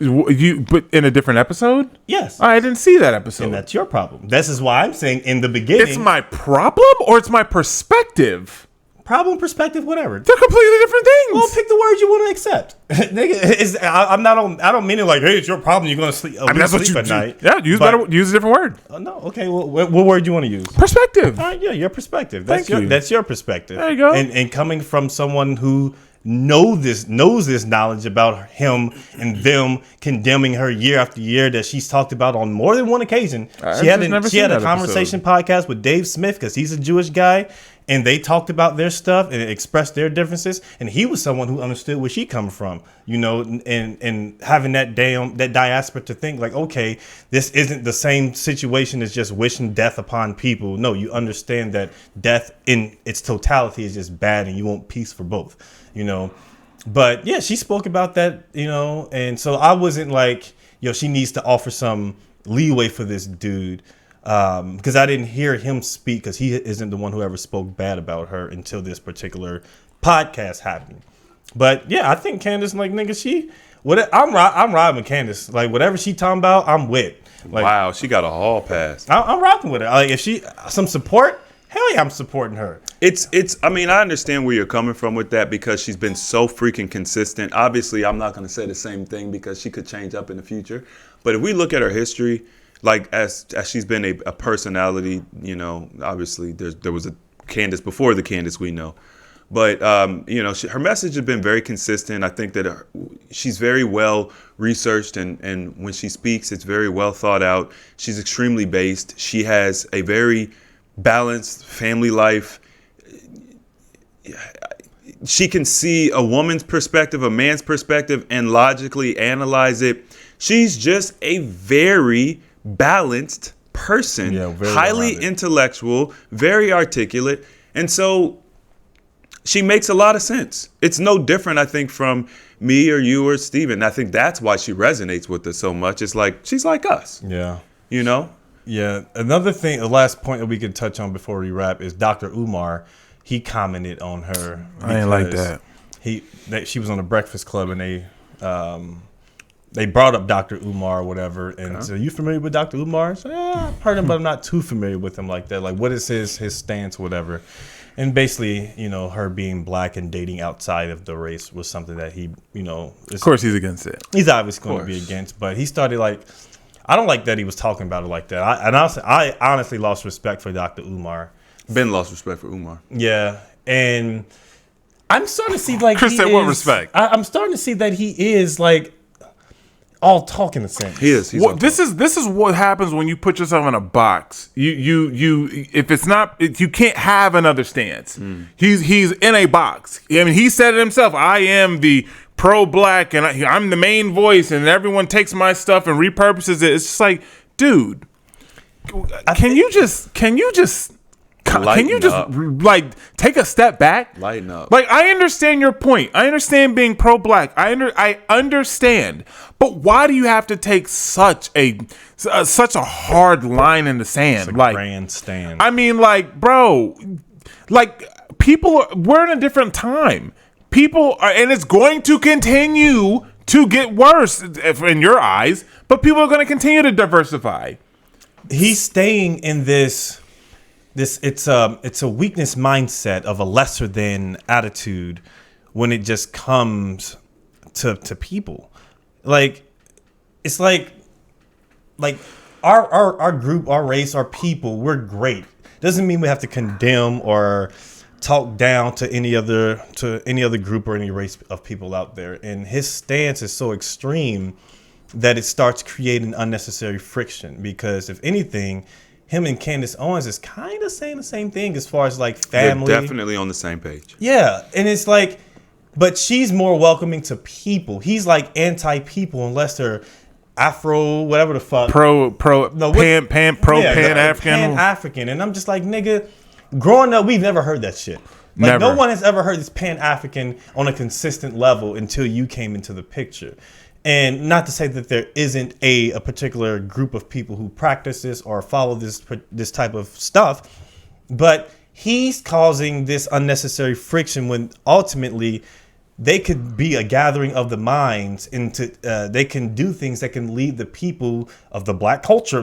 But in a different episode? Yes. I didn't see that episode. And that's your problem. This is why I'm saying in the beginning. It's my problem or it's my perspective? Problem, perspective, whatever. They're completely different things. Well, pick the words you want to accept. Nigga, I don't mean it like, hey, it's your problem. You're gonna sleep. That's what you at night. Yeah, use a different word. No, okay. Well, what word do you want to use? Perspective. All right, yeah, your perspective. That's your perspective. There you go. And coming from someone who knows this knowledge about him and them condemning her year after year that she's talked about on more than one occasion. She had a conversation podcast with Dave Smith because he's a Jewish guy. And they talked about their stuff and expressed their differences. And he was someone who understood where she come from, and having that diaspora to think like, okay, this isn't the same situation as just wishing death upon people. No, you understand that death in its totality is just bad and you want peace for both, But yeah, she spoke about that, and so I wasn't like, she needs to offer some leeway for this dude. Because I didn't hear him speak, because he isn't the one who ever spoke bad about her until this particular podcast happened. But yeah, I think Candace, like, nigga, I'm riding with Candace. Like, whatever she talking about, I'm with. Like, wow, she got a hall pass. I'm rocking with her. Like, if she some support, hell yeah, I'm supporting her. I mean, I understand where you're coming from with that, because she's been so freaking consistent. Obviously, I'm not going to say the same thing because she could change up in the future. But if we look at her history, like as she's been a personality, obviously there was a Candace before the Candace we know. But, her message has been very consistent. I think that she's very well researched, and when she speaks, it's very well thought out. She's extremely based. She has a very balanced family life. she can see a woman's perspective, a man's perspective, and logically analyze it. She's just a very balanced person, highly intellectual, very articulate. And so she makes a lot of sense. It's no different, I think, from me or you or Steven. I think that's why she resonates with us so much. It's like, she's like us. Yeah. You know? Yeah. Another thing, the last point that we could touch on before we wrap is Dr. Umar. He commented on her. I ain't like that. She was on the Breakfast Club and they brought up Dr. Umar or whatever. And so, you familiar with Dr. Umar? So, yeah, I've heard him, but I'm not too familiar with him like that. Like, what is his stance, whatever. And basically, you know, her being black and dating outside of the race was something that he, you know. Of course he's against it. He's obviously going to be against. But he started like, I don't like that he was talking about it like that. I honestly lost respect for Dr. Umar. Ben lost respect for Umar. Yeah. And I'm starting to see like Chris said, what respect? I'm starting to see that he is like all talk in a sense. He is. This is what happens when you put yourself in a box. You if it's not, you can't have another stance. He's in a box. I mean, he said it himself. I am the pro-black, and I'm the main voice, and everyone takes my stuff and repurposes it. It's just like, dude, can you just like take a step back? Lighten up. Like, I understand your point. I understand being pro-black. I understand. But why do you have to take such a hard line in the sand? It's a like grandstand. I mean, like, bro, like we're in a different time. People are, and it's going to continue to get worse in your eyes. But people are going to continue to diversify. He's staying in this it's a weakness mindset of a lesser than attitude when it just comes to people. Like, it's like our group, our race, our people, we're great. Doesn't mean we have to condemn or talk down to any other group or any race of people out there. And his stance is so extreme that it starts creating unnecessary friction, because if anything, him and Candace Owens is kind of saying the same thing as far as like family. They're definitely on the same page. Yeah. And it's like, but she's more welcoming to people. He's like anti-people unless they're Afro, whatever the fuck. Pan-African. And I'm just like, nigga, growing up, we've never heard that shit. Like, no one has ever heard this Pan-African on a consistent level until you came into the picture. And not to say that there isn't a particular group of people who practice this or follow this type of stuff, but he's causing this unnecessary friction when ultimately they could be a gathering of the minds into they can do things that can lead the people of the black culture,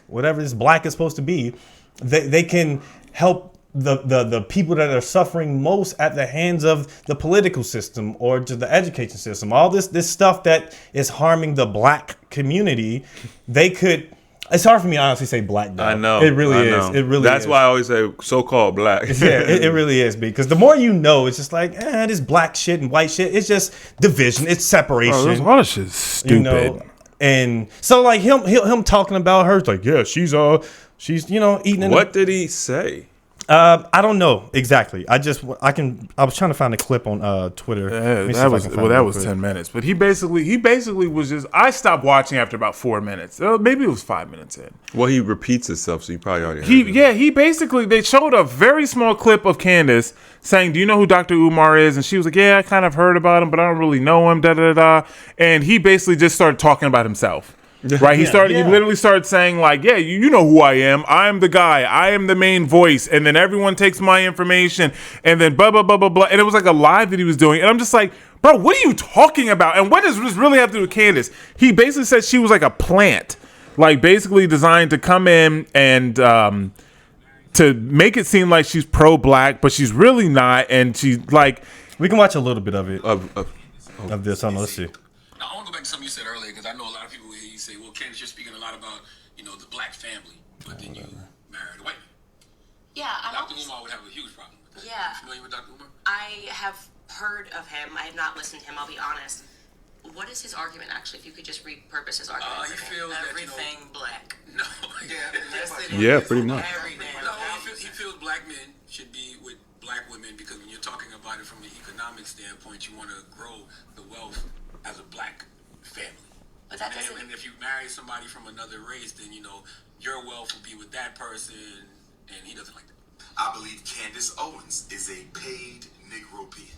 whatever this black is supposed to be, they can help the people that are suffering most at the hands of the political system or to the education system. All this stuff that is harming the black community, they could. It's hard for me to honestly say black, though. I know. It really is. It really That's is. why I always say so-called black. Yeah, it really is, because the more you know, it's just like, this black shit and white shit. It's just division. It's separation. Oh, there's a lot of shit stupid. You know? And so like him talking about her, it's like, yeah, she's eating. What did he say? I don't know exactly. I was trying to find a clip on Twitter. That was 10 minutes. But he basically was just. I stopped watching after about 4 minutes. Maybe it was 5 minutes in. Well, he repeats himself, so you probably already heard it. He basically, they showed a very small clip of Candace saying, "Do you know who Dr. Umar is?" And she was like, "Yeah, I kind of heard about him, but I don't really know him." And he basically just started talking about himself. Right, he literally started saying like, "Yeah, you know who I am. I'm the guy. I am the main voice." And then everyone takes my information, and then blah blah blah blah blah. And it was like a live that he was doing, and I'm just like, "Bro, what are you talking about? And what does this really have to do with Candace?" He basically said she was like a plant, like basically designed to come in and to make it seem like she's pro-black, but she's really not. And she's like, we can watch a little bit of it of this. Let's see. Now, I want to go back to something you said earlier, because I know a lot of people hear you say, well, Candace, you're speaking a lot about, the black family, but then you married a white man. Yeah, Dr. Umar would have a huge problem with that. Yeah. You familiar with Dr. Umar? I have heard of him. I have not listened to him, I'll be honest. What is his argument, actually, if you could just repurpose his argument? He feels everything black. No. Yeah, pretty much. He feels black men should be with black women, because when you're talking about it from an economic standpoint, you want to grow the wealth as a black family. But that doesn't. And if you marry somebody from another race, then your wealth will be with that person, and he doesn't like that. I believe Candace Owens is a paid Negropean.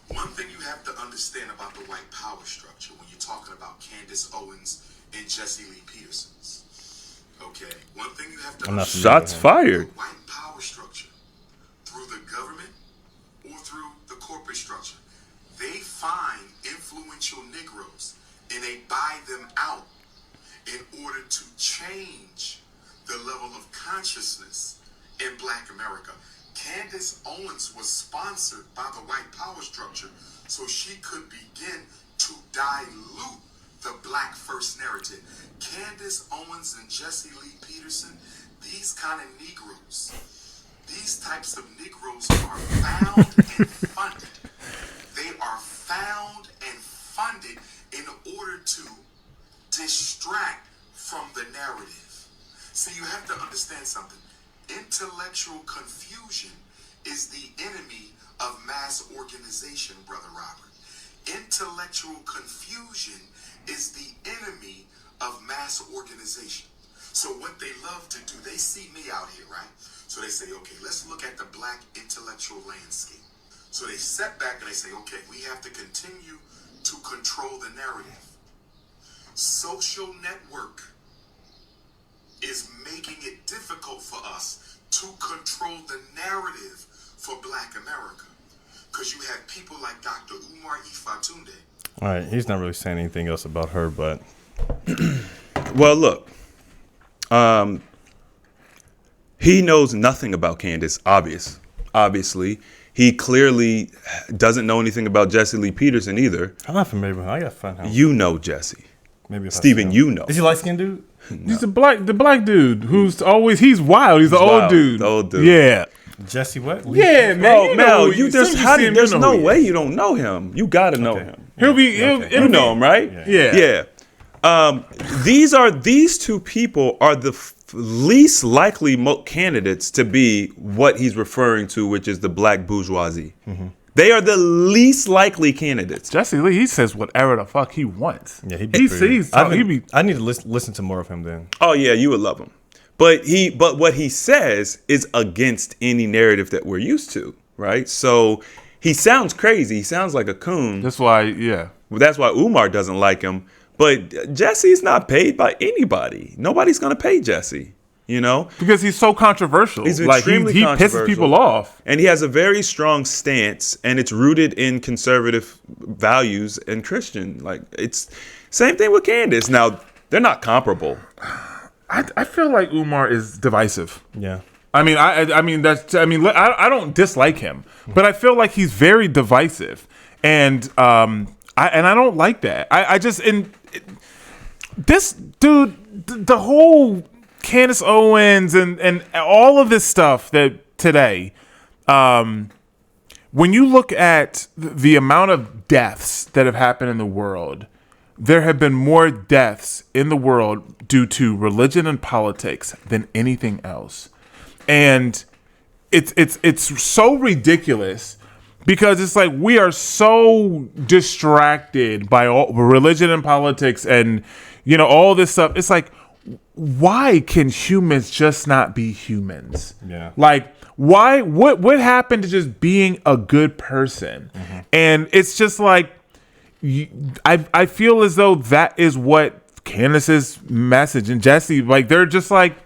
One thing you have to understand about the white power structure when you're talking about Candace Owens and Jesse Lee Peterson's. Okay, one thing you have to understand. Shots fired. The white power structure, through the government or through the corporate structure, they find influential Negroes and they buy them out in order to change the level of consciousness in Black America. Candace Owens was sponsored by the white power structure so she could begin to dilute the black first narrative. Candace Owens and Jesse Lee Peterson, these kind of Negroes, these types of Negroes are found and funded. They are found and funded in order to distract from the narrative. See, you have to understand something. Intellectual confusion is the enemy of mass organization, Brother Robert. Intellectual confusion is the enemy of mass organization. So what they love to do, they see me out here, right? So they say, okay, let's look at the black intellectual landscape. So they step back and they say, okay, we have to continue to control the narrative. Social network is making it difficult for us to control the narrative for Black America. Because you have people like Dr. Umar Ifatunde. All right, he's not really saying anything else about her, but... Well, look. He knows nothing about Candace, obviously. He clearly doesn't know anything about Jesse Lee Peterson either. I'm not familiar with him. I got to find him. You know Jesse. Maybe if I Steven, see him. you know. Is he light-skinned dude? He's the black dude who's always, he's wild. He's the old wild, dude. the old dude. Yeah. Jesse what? Yeah, man. Bro, you Mel, know, you just there's no way you don't know him. You gotta know him. He'll be. You know him, right? Yeah. These two people are the least likely candidates to be what he's referring to, which is the black bourgeoisie. Mm-hmm. They are the least likely candidates. Jesse Lee, he says whatever the fuck he wants. Yeah, he sees. I need to listen to more of him then. Oh yeah, you would love him. But what he says is against any narrative that we're used to, right? So he sounds crazy. He sounds like a coon. That's why, yeah. Well, that's why Umar doesn't like him. But Jesse's not paid by anybody. Nobody's gonna pay Jesse, because he's so controversial. He's like extremely he controversial. pisses people off, and he has a very strong stance, and it's rooted in conservative values and Christian. Like it's same thing with Candace. Now they're not comparable. I feel like Umar is divisive. Yeah. I don't dislike him, but I feel like he's very divisive, and I don't like that. This dude, the whole Candace Owens and all of this stuff that today, when you look at the amount of deaths that have happened in the world, there have been more deaths in the world due to religion and politics than anything else. And it's so ridiculous because it's like we are so distracted by all religion and politics and all this stuff. It's like, why can humans just not be humans? Yeah. Like, why? What happened to just being a good person? Mm-hmm. And it's just like, I feel as though that is what Candace's message and Jesse, like, they're just like,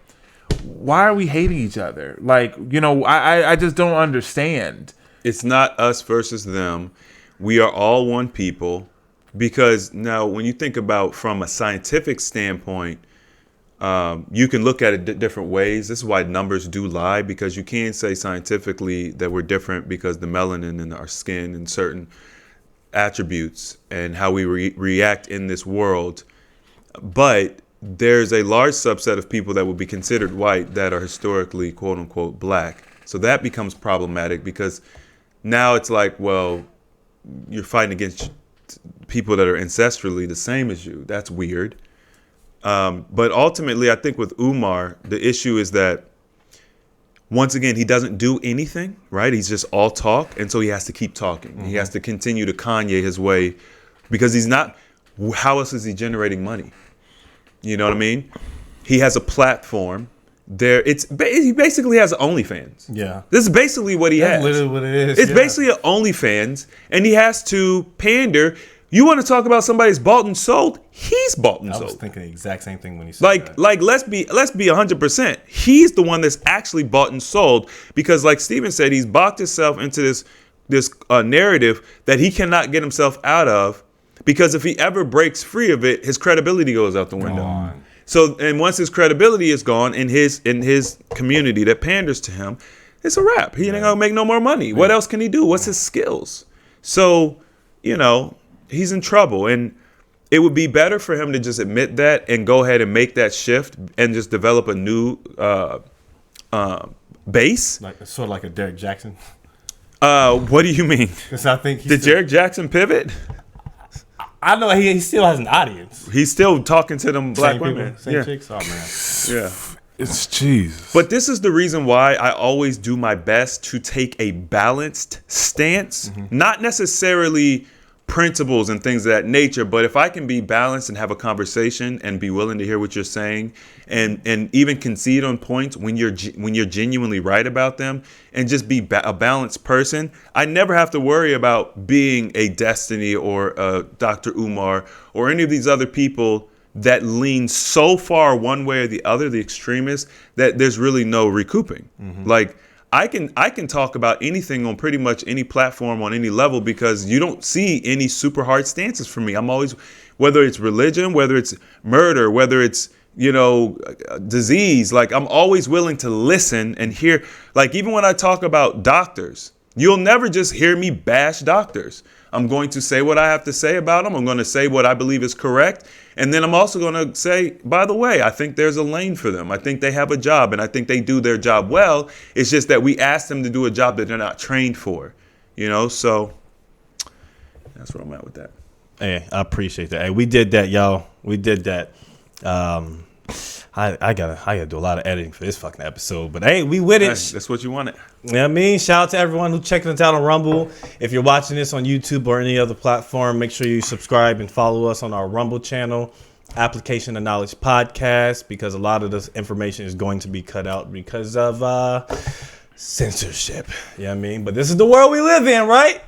why are we hating each other? Like, I just don't understand. It's not us versus them. We are all one people. Because now when you think about from a scientific standpoint, you can look at it different ways. This is why numbers do lie, because you can't say scientifically that we're different because the melanin in our skin and certain attributes and how we react in this world. But there's a large subset of people that would be considered white that are historically, quote unquote, black. So that becomes problematic because now it's like, well, you're fighting against people that are ancestrally the same as you. That's weird. But ultimately, I think with Umar, the issue is that once again, he doesn't do anything, right? He's just all talk. And so he has to keep talking. Mm-hmm. He has to continue to Kanye his way because he's not, how else is he generating money? You know what I mean? He has a platform. He basically has OnlyFans. Yeah. This is basically what he has. That's literally what it is. It's basically an OnlyFans, and he has to pander. You want to talk about somebody's bought and sold? He's bought and sold. I was thinking the exact same thing when you said that. Like let's be 100%. He's the one that's actually bought and sold because, like Steven said, he's boxed himself into this narrative that he cannot get himself out of because if he ever breaks free of it, his credibility goes out the window. So, and once his credibility is gone in his community that panders to him, it's a wrap. He ain't gonna make no more money. What else can he do? What's his skills? So, he's in trouble. And it would be better for him to just admit that and go ahead and make that shift and just develop a new base. Sort of like a Derek Jackson. What do you mean? Because I think Did Derek Jackson pivot? I know he still has an audience. He's still talking to them black women. Same chicks? Oh, man. Yeah. It's Jesus. But this is the reason why I always do my best to take a balanced stance, not necessarily principles and things of that nature, but if I can be balanced and have a conversation and be willing to hear what you're saying and even concede on points when you're genuinely right about them and just be a balanced person, I never have to worry about being a Destiny or a Dr. Umar or any of these other people that lean so far one way or the other, the extremists, that there's really no recouping. Like I can talk about anything on pretty much any platform on any level because you don't see any super hard stances from me. I'm always, whether it's religion, whether it's murder, whether it's, disease, like I'm always willing to listen and hear. Like even when I talk about doctors, you'll never just hear me bash doctors. I'm going to say what I have to say about them. I'm going to say what I believe is correct. And then I'm also going to say, by the way, I think there's a lane for them. I think they have a job and I think they do their job well. It's just that we ask them to do a job that they're not trained for, so that's where I'm at with that. Hey, I appreciate that. Hey, we did that, y'all. We did that. I gotta do a lot of editing for this fucking episode, but hey, we with it. That's what you wanted. You know what I mean? Shout out to everyone who's checking us out on Rumble. If you're watching this on YouTube or any other platform, make sure you subscribe and follow us on our Rumble channel, Application of Knowledge Podcast, because a lot of this information is going to be cut out because of censorship. You know what I mean? But this is the world we live in, right?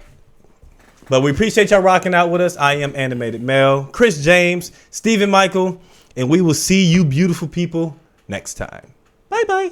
But we appreciate y'all rocking out with us. I am Animated Mel, Chris James, Stephen Michael, and we will see you beautiful people next time. Bye-bye.